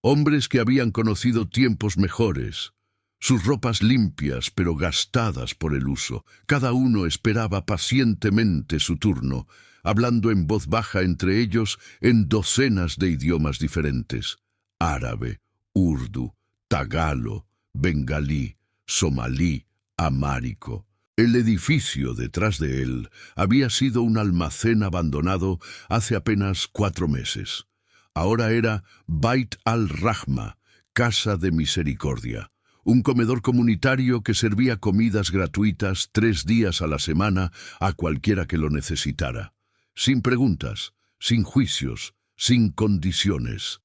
hombres que habían conocido tiempos mejores, sus ropas limpias pero gastadas por el uso. Cada uno esperaba pacientemente su turno, hablando en voz baja entre ellos en docenas de idiomas diferentes: árabe, urdu, tagalo, bengalí, somalí, amárico. El edificio detrás de él había sido un almacén abandonado hace apenas 4 meses. Ahora era Bait al-Rahma, Casa de Misericordia, un comedor comunitario que servía comidas gratuitas 3 días a la semana a cualquiera que lo necesitara. Sin preguntas, sin juicios, sin condiciones.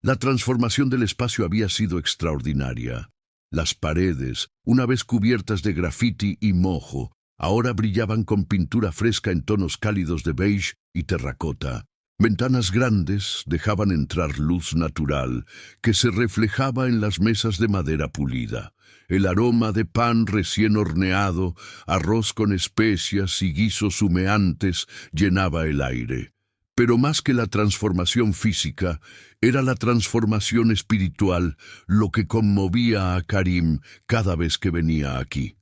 La transformación del espacio había sido extraordinaria. Las paredes, una vez cubiertas de grafiti y moho, ahora brillaban con pintura fresca en tonos cálidos de beige y terracota. Ventanas grandes dejaban entrar luz natural que se reflejaba en las mesas de madera pulida. El aroma de pan recién horneado, arroz con especias y guisos humeantes llenaba el aire. Pero más que la transformación física, era la transformación espiritual lo que conmovía a Karim cada vez que venía aquí.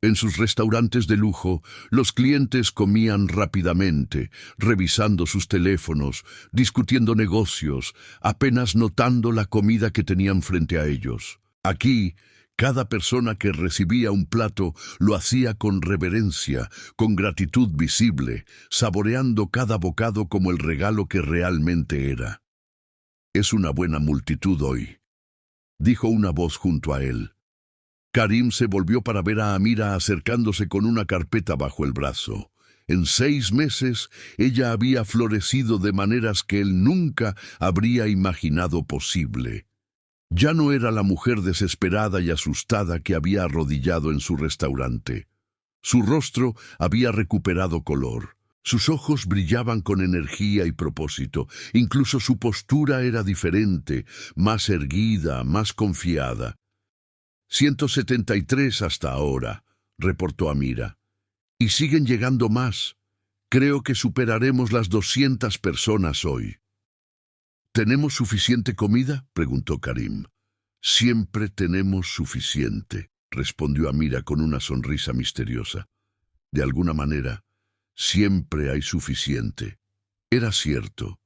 En sus restaurantes de lujo, los clientes comían rápidamente, revisando sus teléfonos, discutiendo negocios, apenas notando la comida que tenían frente a ellos. Aquí, cada persona que recibía un plato lo hacía con reverencia, con gratitud visible, saboreando cada bocado como el regalo que realmente era. «Es una buena multitud hoy», dijo una voz junto a él. Karim se volvió para ver a Amira acercándose con una carpeta bajo el brazo. En 6 meses, ella había florecido de maneras que él nunca habría imaginado posible. Ya no era la mujer desesperada y asustada que había arrodillado en su restaurante. Su rostro había recuperado color. Sus ojos brillaban con energía y propósito. Incluso su postura era diferente, más erguida, más confiada. 173 hasta ahora, reportó Amira. Y siguen llegando más. Creo que superaremos las 200 personas hoy. ¿Tenemos suficiente comida?, preguntó Karim. Siempre tenemos suficiente, respondió Amira con una sonrisa misteriosa. De alguna manera, siempre hay suficiente. Era cierto,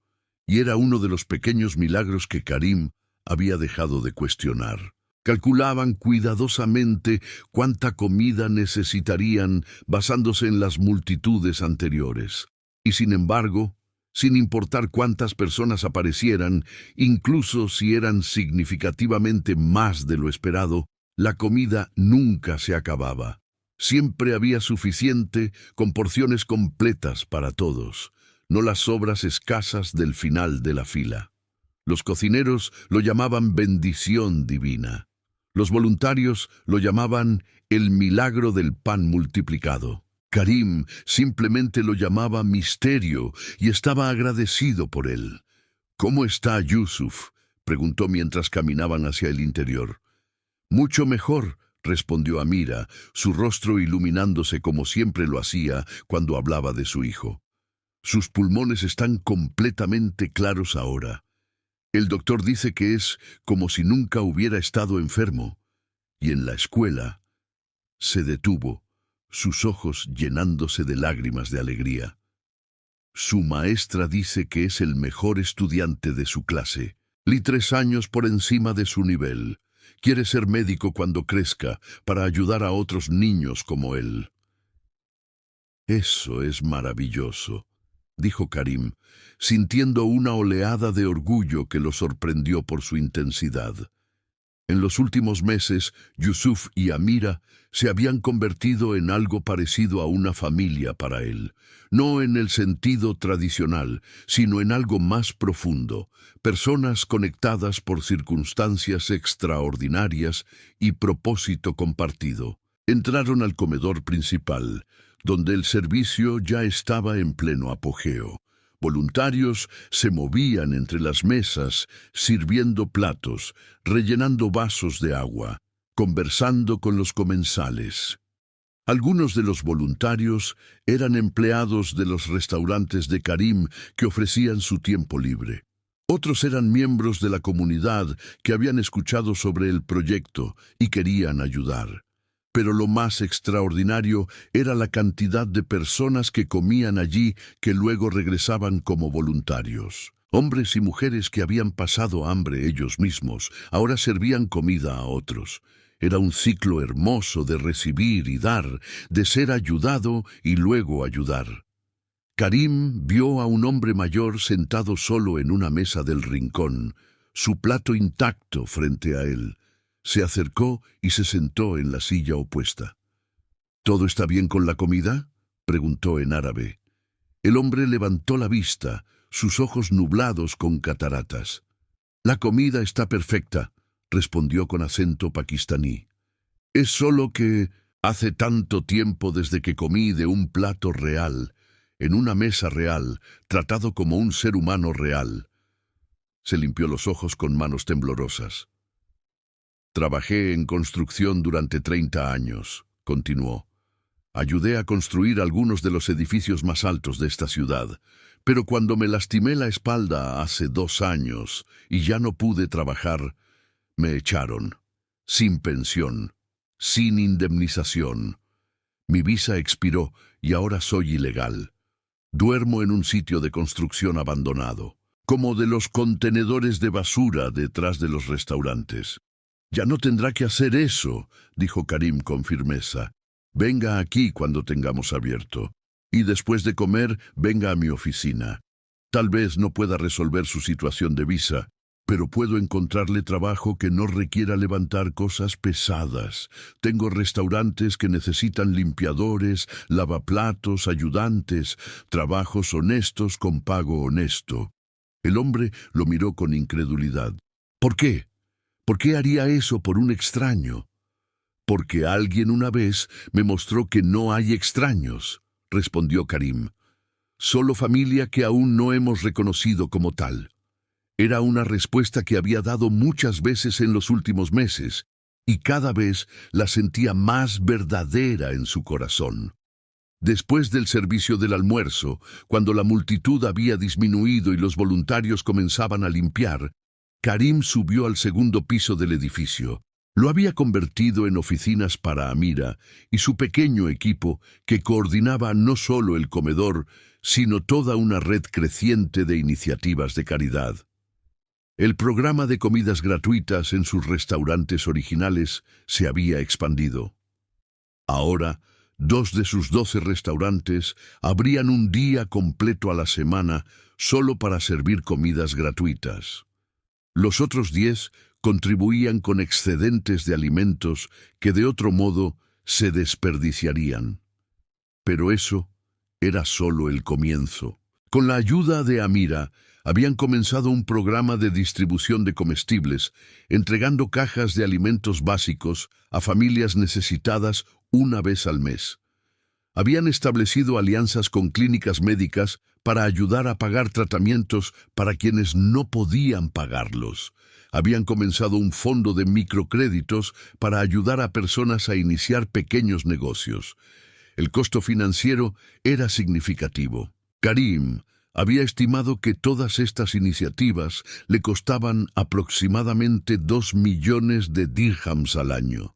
y era uno de los pequeños milagros que Karim había dejado de cuestionar. Calculaban cuidadosamente cuánta comida necesitarían basándose en las multitudes anteriores. Y sin embargo, sin importar cuántas personas aparecieran, incluso si eran significativamente más de lo esperado, la comida nunca se acababa. Siempre había suficiente con porciones completas para todos, no las sobras escasas del final de la fila. Los cocineros lo llamaban bendición divina. Los voluntarios lo llamaban el milagro del pan multiplicado. Karim simplemente lo llamaba misterio y estaba agradecido por él. ¿Cómo está Yusuf?, preguntó mientras caminaban hacia el interior. Mucho mejor, respondió Amira, su rostro iluminándose como siempre lo hacía cuando hablaba de su hijo. Sus pulmones están completamente claros ahora. El doctor dice que es como si nunca hubiera estado enfermo. Y en la escuela se detuvo, sus ojos llenándose de lágrimas de alegría. Su maestra dice que es el mejor estudiante de su clase, 3 años por encima de su nivel. Quiere ser médico cuando crezca, para ayudar a otros niños como él. Eso es maravilloso, dijo Karim, sintiendo una oleada de orgullo que lo sorprendió por su intensidad. En los últimos meses, Yusuf y Amira se habían convertido en algo parecido a una familia para él, no en el sentido tradicional, sino en algo más profundo, personas conectadas por circunstancias extraordinarias y propósito compartido. Entraron al comedor principal, donde el servicio ya estaba en pleno apogeo. Voluntarios se movían entre las mesas, sirviendo platos, rellenando vasos de agua, conversando con los comensales. Algunos de los voluntarios eran empleados de los restaurantes de Karim que ofrecían su tiempo libre. Otros eran miembros de la comunidad que habían escuchado sobre el proyecto y querían ayudar. Pero lo más extraordinario era la cantidad de personas que comían allí que luego regresaban como voluntarios. Hombres y mujeres que habían pasado hambre ellos mismos, ahora servían comida a otros. Era un ciclo hermoso de recibir y dar, de ser ayudado y luego ayudar. Karim vio a un hombre mayor sentado solo en una mesa del rincón, su plato intacto frente a él. Se acercó y se sentó en la silla opuesta. ¿Todo está bien con la comida?, preguntó en árabe. El hombre levantó la vista, sus ojos nublados con cataratas. La comida está perfecta, respondió con acento pakistaní. Es solo que hace tanto tiempo desde que comí de un plato real, en una mesa real, tratado como un ser humano real. Se limpió los ojos con manos temblorosas. Trabajé en construcción durante 30 años, continuó. Ayudé a construir algunos de los edificios más altos de esta ciudad, pero cuando me lastimé la espalda hace 2 años y ya no pude trabajar, me echaron, sin pensión, sin indemnización. Mi visa expiró y ahora soy ilegal. Duermo en un sitio de construcción abandonado, como de los contenedores de basura detrás de los restaurantes. Ya no tendrá que hacer eso, dijo Karim con firmeza. Venga aquí cuando tengamos abierto. Y después de comer, venga a mi oficina. Tal vez no pueda resolver su situación de visa, pero puedo encontrarle trabajo que no requiera levantar cosas pesadas. Tengo restaurantes que necesitan limpiadores, lavaplatos, ayudantes, trabajos honestos con pago honesto. El hombre lo miró con incredulidad. ¿Por qué? ¿Por qué haría eso por un extraño? Porque alguien una vez me mostró que no hay extraños, respondió Karim. Solo familia que aún no hemos reconocido como tal. Era una respuesta que había dado muchas veces en los últimos meses, y cada vez la sentía más verdadera en su corazón. Después del servicio del almuerzo, cuando la multitud había disminuido y los voluntarios comenzaban a limpiar, Karim subió al segundo piso del edificio. Lo había convertido en oficinas para Amira y su pequeño equipo que coordinaba no solo el comedor, sino toda una red creciente de iniciativas de caridad. El programa de comidas gratuitas en sus restaurantes originales se había expandido. Ahora, 2 de sus 12 restaurantes abrían un día completo a la semana solo para servir comidas gratuitas. Los otros 10 contribuían con excedentes de alimentos que de otro modo se desperdiciarían. Pero eso era solo el comienzo. Con la ayuda de Amira, habían comenzado un programa de distribución de comestibles, entregando cajas de alimentos básicos a familias necesitadas una vez al mes. Habían establecido alianzas con clínicas médicas para ayudar a pagar tratamientos para quienes no podían pagarlos. Habían comenzado un fondo de microcréditos para ayudar a personas a iniciar pequeños negocios. El costo financiero era significativo. Karim había estimado que todas estas iniciativas le costaban aproximadamente 2 millones de dirhams al año.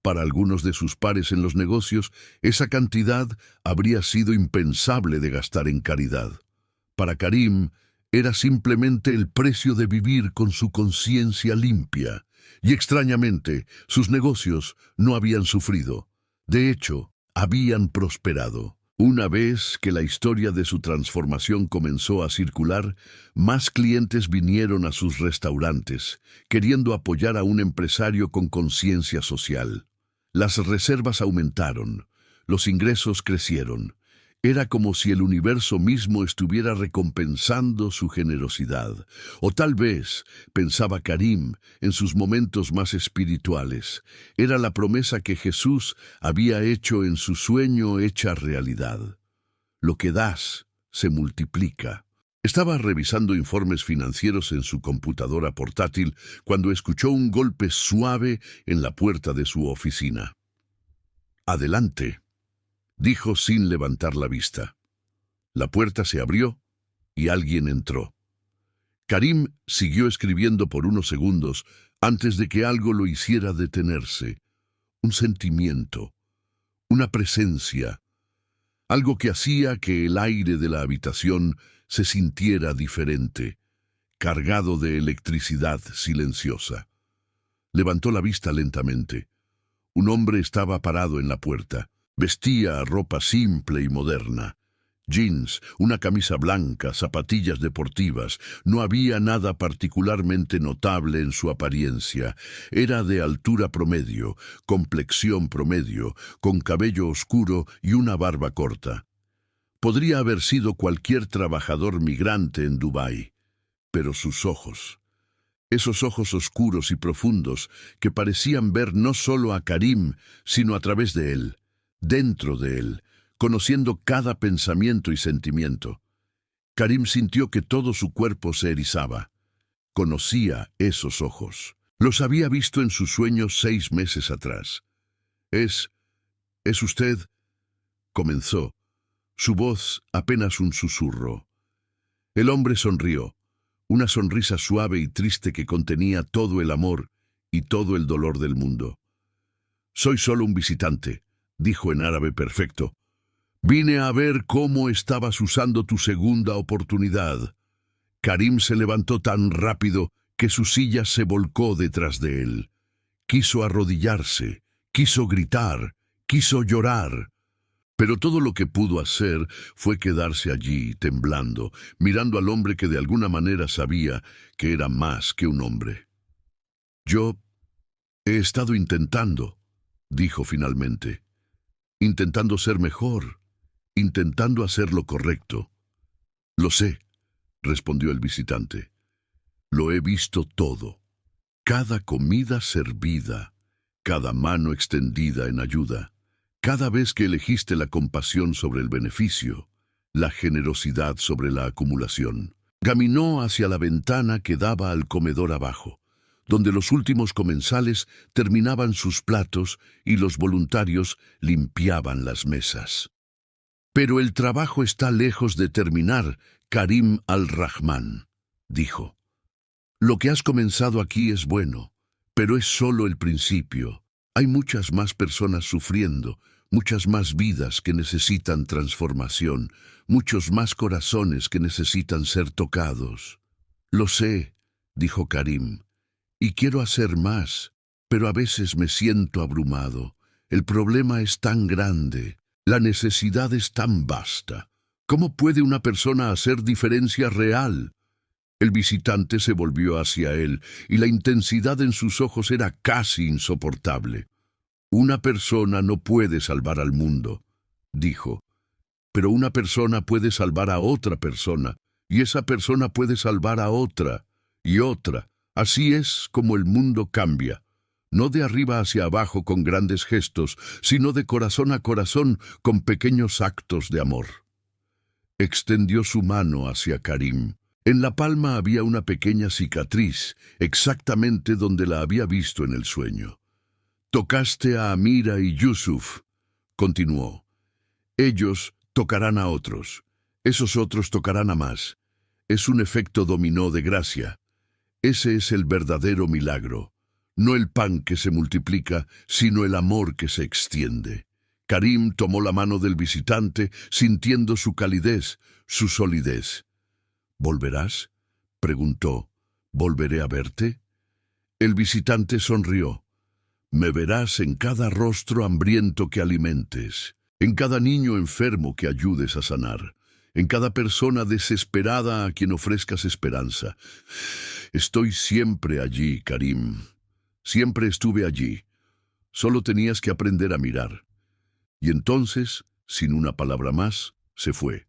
Para algunos de sus pares en los negocios, esa cantidad habría sido impensable de gastar en caridad. Para Karim, era simplemente el precio de vivir con su conciencia limpia. Y extrañamente, sus negocios no habían sufrido. De hecho, habían prosperado. Una vez que la historia de su transformación comenzó a circular, más clientes vinieron a sus restaurantes, queriendo apoyar a un empresario con conciencia social. Las reservas aumentaron, los ingresos crecieron. Era como si el universo mismo estuviera recompensando su generosidad. O tal vez, pensaba Karim en sus momentos más espirituales, era la promesa que Jesús había hecho en su sueño hecha realidad. Lo que das se multiplica. Estaba revisando informes financieros en su computadora portátil cuando escuchó un golpe suave en la puerta de su oficina. «Adelante», dijo sin levantar la vista. La puerta se abrió y alguien entró. Karim siguió escribiendo por unos segundos antes de que algo lo hiciera detenerse. Un sentimiento, una presencia, algo que hacía que el aire de la habitación se sintiera diferente, cargado de electricidad silenciosa. Levantó la vista lentamente. Un hombre estaba parado en la puerta. Vestía ropa simple y moderna. Jeans, una camisa blanca, zapatillas deportivas. No había nada particularmente notable en su apariencia. Era de altura promedio, complexión promedio, con cabello oscuro y una barba corta. Podría haber sido cualquier trabajador migrante en Dubái. Pero sus ojos, esos ojos oscuros y profundos que parecían ver no solo a Karim, sino a través de él, dentro de él, conociendo cada pensamiento y sentimiento. Karim sintió que todo su cuerpo se erizaba. Conocía esos ojos. Los había visto en sus sueños 6 meses atrás. «¿Es usted?» comenzó, su voz apenas un susurro. El hombre sonrió, una sonrisa suave y triste que contenía todo el amor y todo el dolor del mundo. «Soy solo un visitante», dijo en árabe perfecto. «Vine a ver cómo estabas usando tu segunda oportunidad». Karim se levantó tan rápido que su silla se volcó detrás de él. Quiso arrodillarse, quiso gritar, quiso llorar. Pero todo lo que pudo hacer fue quedarse allí, temblando, mirando al hombre que de alguna manera sabía que era más que un hombre. «Yo he estado intentando», dijo finalmente. «Intentando ser mejor, intentando hacer lo correcto». «Lo sé», respondió el visitante. «Lo he visto todo. Cada comida servida, cada mano extendida en ayuda, cada vez que elegiste la compasión sobre el beneficio, la generosidad sobre la acumulación». Caminó hacia la ventana que daba al comedor abajo. donde los últimos comensales terminaban sus platos y los voluntarios limpiaban las mesas. «Pero el trabajo está lejos de terminar, Karim al-Rahman», dijo. «Lo que has comenzado aquí es bueno, pero es solo el principio. Hay muchas más personas sufriendo, muchas más vidas que necesitan transformación, muchos más corazones que necesitan ser tocados». «Lo sé», dijo Karim, «y quiero hacer más, pero a veces me siento abrumado. El problema es tan grande, la necesidad es tan vasta. ¿Cómo puede una persona hacer diferencia real?» El visitante se volvió hacia él, y la intensidad en sus ojos era casi insoportable. «Una persona no puede salvar al mundo», dijo, «pero una persona puede salvar a otra persona, y esa persona puede salvar a otra, y otra. Así es como el mundo cambia, no de arriba hacia abajo con grandes gestos, sino de corazón a corazón con pequeños actos de amor». Extendió su mano hacia Karim. En la palma había una pequeña cicatriz, exactamente donde la había visto en el sueño. «Tocaste a Amira y Yusuf», continuó. «Ellos tocarán a otros. Esos otros tocarán a más. Es un efecto dominó de gracia. Ese es el verdadero milagro. No el pan que se multiplica, sino el amor que se extiende». Karim tomó la mano del visitante, sintiendo su calidez, su solidez. «¿Volverás?», preguntó. «¿Volveré a verte?». El visitante sonrió. «Me verás en cada rostro hambriento que alimentes, en cada niño enfermo que ayudes a sanar, en cada persona desesperada a quien ofrezcas esperanza. Estoy siempre allí, Karim. Siempre estuve allí. Solo tenías que aprender a mirar». Y entonces, sin una palabra más, se fue.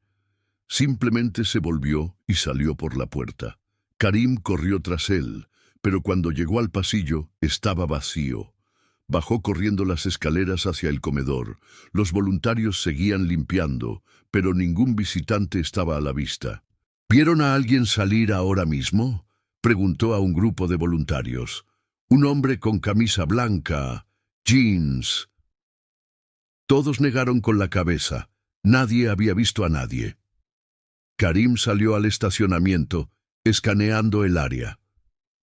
Simplemente se volvió y salió por la puerta. Karim corrió tras él, pero cuando llegó al pasillo, estaba vacío. Bajó corriendo las escaleras hacia el comedor. Los voluntarios seguían limpiando, pero ningún visitante estaba a la vista. «¿Vieron a alguien salir ahora mismo?», preguntó a un grupo de voluntarios. «Un hombre con camisa blanca, jeans». Todos negaron con la cabeza. Nadie había visto a nadie. Karim salió al estacionamiento, escaneando el área.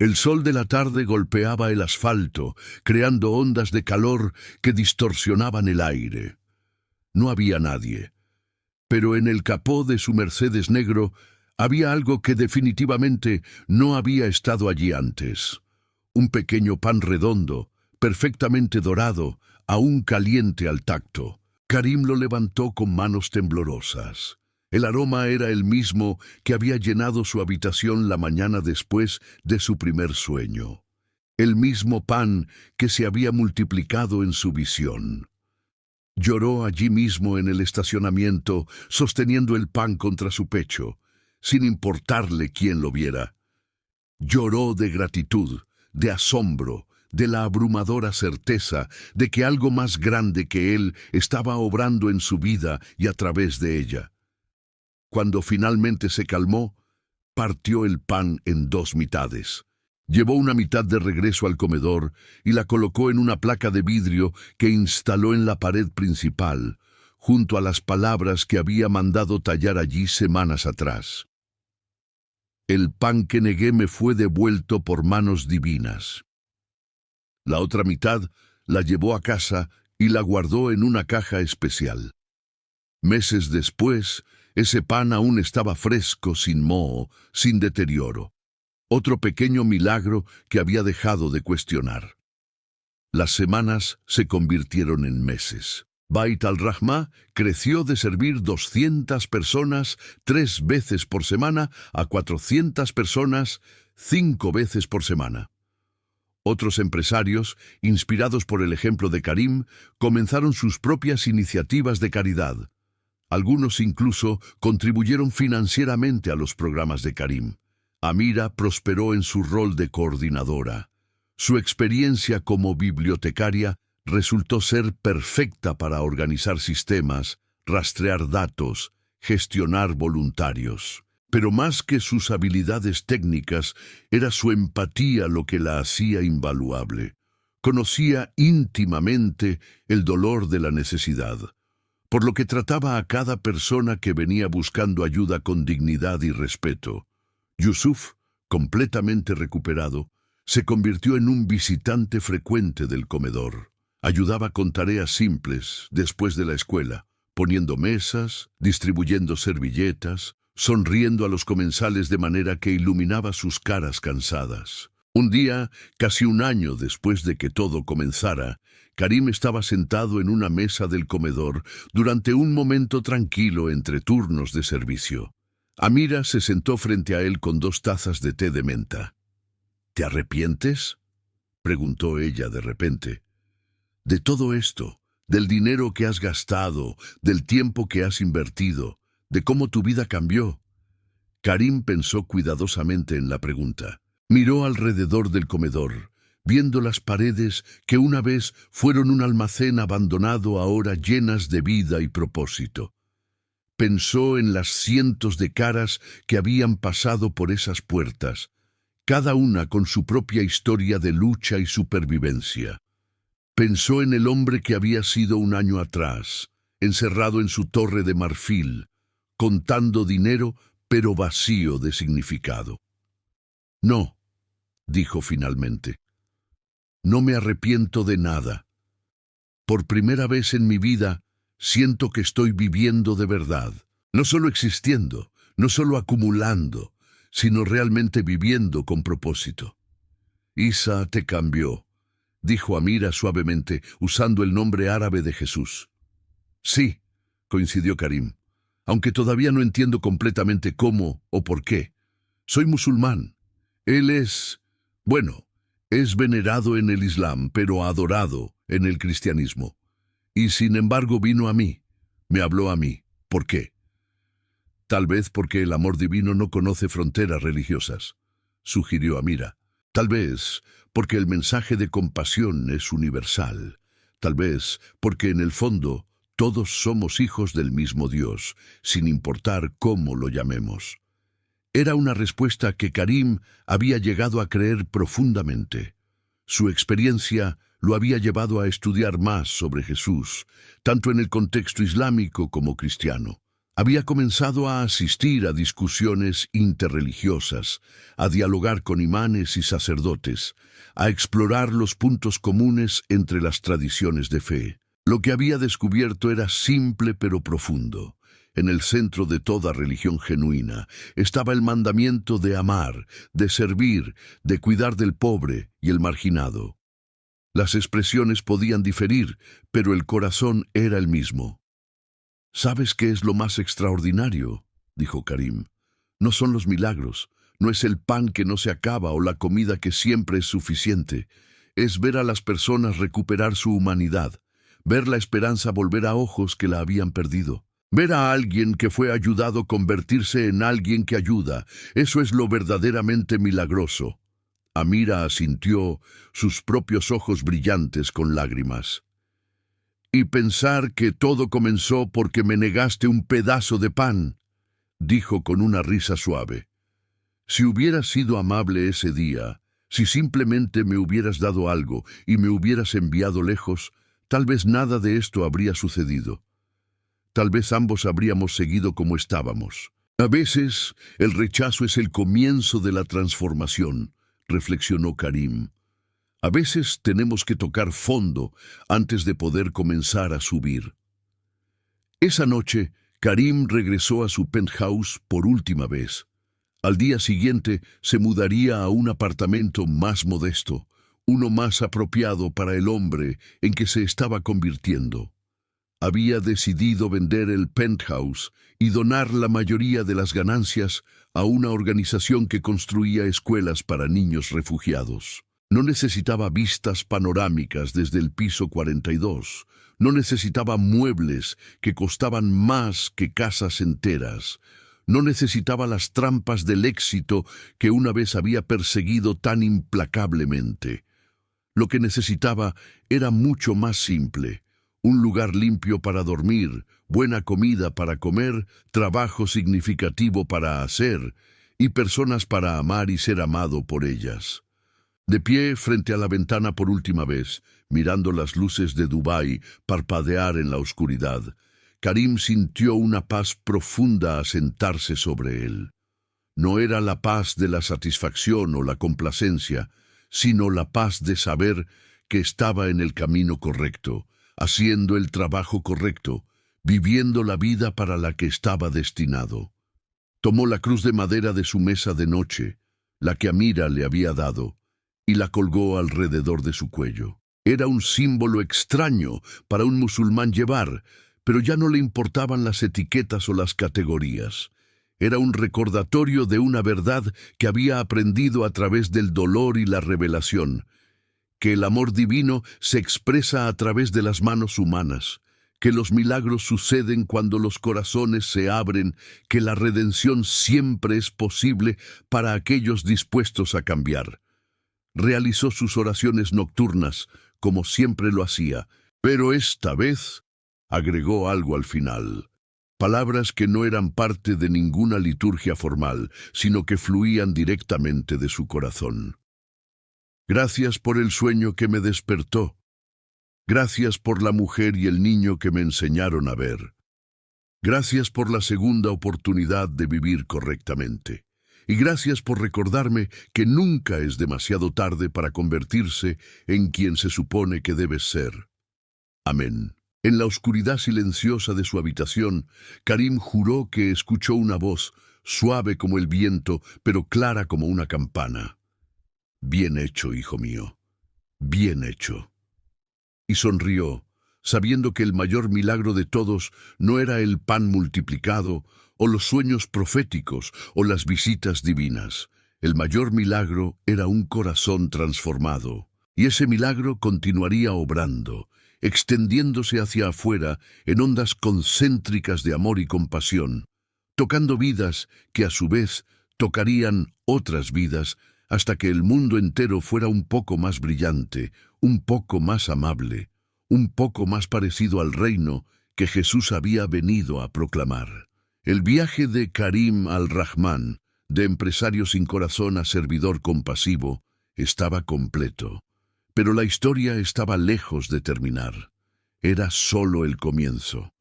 El sol de la tarde golpeaba el asfalto, creando ondas de calor que distorsionaban el aire. No había nadie. Pero en el capó de su Mercedes negro había algo que definitivamente no había estado allí antes. Un pequeño pan redondo, perfectamente dorado, aún caliente al tacto. Karim lo levantó con manos temblorosas. El aroma era el mismo que había llenado su habitación la mañana después de su primer sueño. El mismo pan que se había multiplicado en su visión. Lloró allí mismo en el estacionamiento, sosteniendo el pan contra su pecho, sin importarle quién lo viera. Lloró de gratitud, de asombro, de la abrumadora certeza de que algo más grande que él estaba obrando en su vida y a través de ella. Cuando finalmente se calmó, partió el pan en 2 mitades. Llevó una mitad de regreso al comedor y la colocó en una placa de vidrio que instaló en la pared principal, junto a las palabras que había mandado tallar allí semanas atrás. «El pan que negué me fue devuelto por manos divinas». La otra mitad la llevó a casa y la guardó en una caja especial. Meses después, ese pan aún estaba fresco, sin moho, sin deterioro. Otro pequeño milagro que había dejado de cuestionar. Las semanas se convirtieron en meses. Bait al-Rahma creció de servir 200 personas 3 veces por semana a 400 personas 5 veces por semana. Otros empresarios, inspirados por el ejemplo de Karim, comenzaron sus propias iniciativas de caridad. Algunos incluso contribuyeron financieramente a los programas de Karim. Amira prosperó en su rol de coordinadora. Su experiencia como bibliotecaria resultó ser perfecta para organizar sistemas, rastrear datos, gestionar voluntarios. Pero más que sus habilidades técnicas, era su empatía lo que la hacía invaluable. Conocía íntimamente el dolor de la necesidad, por lo que trataba a cada persona que venía buscando ayuda con dignidad y respeto. Yusuf, completamente recuperado, se convirtió en un visitante frecuente del comedor. Ayudaba con tareas simples después de la escuela, poniendo mesas, distribuyendo servilletas, sonriendo a los comensales de manera que iluminaba sus caras cansadas. Un día, casi un año después de que todo comenzara, Karim estaba sentado en una mesa del comedor durante un momento tranquilo entre turnos de servicio. Amira se sentó frente a él con 2 tazas de té de menta. ¿Te arrepientes?, preguntó ella de repente. De todo esto, del dinero que has gastado, del tiempo que has invertido, de cómo tu vida cambió. Karim pensó cuidadosamente en la pregunta. Miró alrededor del comedor, viendo las paredes que una vez fueron un almacén abandonado ahora llenas de vida y propósito. Pensó en las cientos de caras que habían pasado por esas puertas, cada una con su propia historia de lucha y supervivencia. Pensó en el hombre que había sido un año atrás, encerrado en su torre de marfil, contando dinero pero vacío de significado. No, dijo finalmente. No me arrepiento de nada. Por primera vez en mi vida, siento que estoy viviendo de verdad. No solo existiendo, no solo acumulando, sino realmente viviendo con propósito. Isa te cambió, dijo Amira suavemente, usando el nombre árabe de Jesús. Sí, coincidió Karim, aunque todavía no entiendo completamente cómo o por qué. Soy musulmán. Él es, bueno, es venerado en el Islam, pero adorado en el cristianismo. Y sin embargo vino a mí, me habló a mí. ¿Por qué? Tal vez porque el amor divino no conoce fronteras religiosas, sugirió Amira. Tal vez porque el mensaje de compasión es universal. Tal vez porque en el fondo todos somos hijos del mismo Dios, sin importar cómo lo llamemos. Era una respuesta que Karim había llegado a creer profundamente. Su experiencia lo había llevado a estudiar más sobre Jesús, tanto en el contexto islámico como cristiano. Había comenzado a asistir a discusiones interreligiosas, a dialogar con imanes y sacerdotes, a explorar los puntos comunes entre las tradiciones de fe. Lo que había descubierto era simple pero profundo. En el centro de toda religión genuina estaba el mandamiento de amar, de servir, de cuidar del pobre y el marginado. Las expresiones podían diferir, pero el corazón era el mismo. ¿Sabes qué es lo más extraordinario?, dijo Karim. No son los milagros, no es el pan que no se acaba o la comida que siempre es suficiente. Es ver a las personas recuperar su humanidad, ver la esperanza volver a ojos que la habían perdido. Ver a alguien que fue ayudado convertirse en alguien que ayuda, eso es lo verdaderamente milagroso. Amira asintió, sus propios ojos brillantes con lágrimas. Y pensar que todo comenzó porque me negaste un pedazo de pan, dijo con una risa suave. Si hubieras sido amable ese día, si simplemente me hubieras dado algo y me hubieras enviado lejos, tal vez nada de esto habría sucedido. Tal vez ambos habríamos seguido como estábamos. A veces, el rechazo es el comienzo de la transformación, reflexionó Karim. A veces tenemos que tocar fondo antes de poder comenzar a subir. Esa noche, Karim regresó a su penthouse por última vez. Al día siguiente, se mudaría a un apartamento más modesto, uno más apropiado para el hombre en que se estaba convirtiendo. Había decidido vender el penthouse y donar la mayoría de las ganancias a una organización que construía escuelas para niños refugiados. No necesitaba vistas panorámicas desde el piso 42, no necesitaba muebles que costaban más que casas enteras, no necesitaba las trampas del éxito que una vez había perseguido tan implacablemente. Lo que necesitaba era mucho más simple. Un lugar limpio para dormir, buena comida para comer, trabajo significativo para hacer, y personas para amar y ser amado por ellas. De pie frente a la ventana por última vez, mirando las luces de Dubái parpadear en la oscuridad, Karim sintió una paz profunda asentarse sobre él. No era la paz de la satisfacción o la complacencia, sino la paz de saber que estaba en el camino correcto, haciendo el trabajo correcto, viviendo la vida para la que estaba destinado. Tomó la cruz de madera de su mesa de noche, la que Amira le había dado, y la colgó alrededor de su cuello. Era un símbolo extraño para un musulmán llevar, pero ya no le importaban las etiquetas o las categorías. Era un recordatorio de una verdad que había aprendido a través del dolor y la revelación, que el amor divino se expresa a través de las manos humanas, que los milagros suceden cuando los corazones se abren, que la redención siempre es posible para aquellos dispuestos a cambiar. Realizó sus oraciones nocturnas, como siempre lo hacía, pero esta vez agregó algo al final. Palabras que no eran parte de ninguna liturgia formal, sino que fluían directamente de su corazón. Gracias por el sueño que me despertó. Gracias por la mujer y el niño que me enseñaron a ver. Gracias por la segunda oportunidad de vivir correctamente. Y gracias por recordarme que nunca es demasiado tarde para convertirse en quien se supone que debes ser. Amén. En la oscuridad silenciosa de su habitación, Karim juró que escuchó una voz, suave como el viento, pero clara como una campana. Bien hecho, hijo mío. Bien hecho. Y sonrió, sabiendo que el mayor milagro de todos no era el pan multiplicado, o los sueños proféticos, o las visitas divinas. El mayor milagro era un corazón transformado, y ese milagro continuaría obrando, extendiéndose hacia afuera en ondas concéntricas de amor y compasión, tocando vidas que a su vez tocarían otras vidas hasta que el mundo entero fuera un poco más brillante, un poco más amable, un poco más parecido al reino que Jesús había venido a proclamar. El viaje de Karim al-Rahman, de empresario sin corazón a servidor compasivo, estaba completo. Pero la historia estaba lejos de terminar. Era solo el comienzo.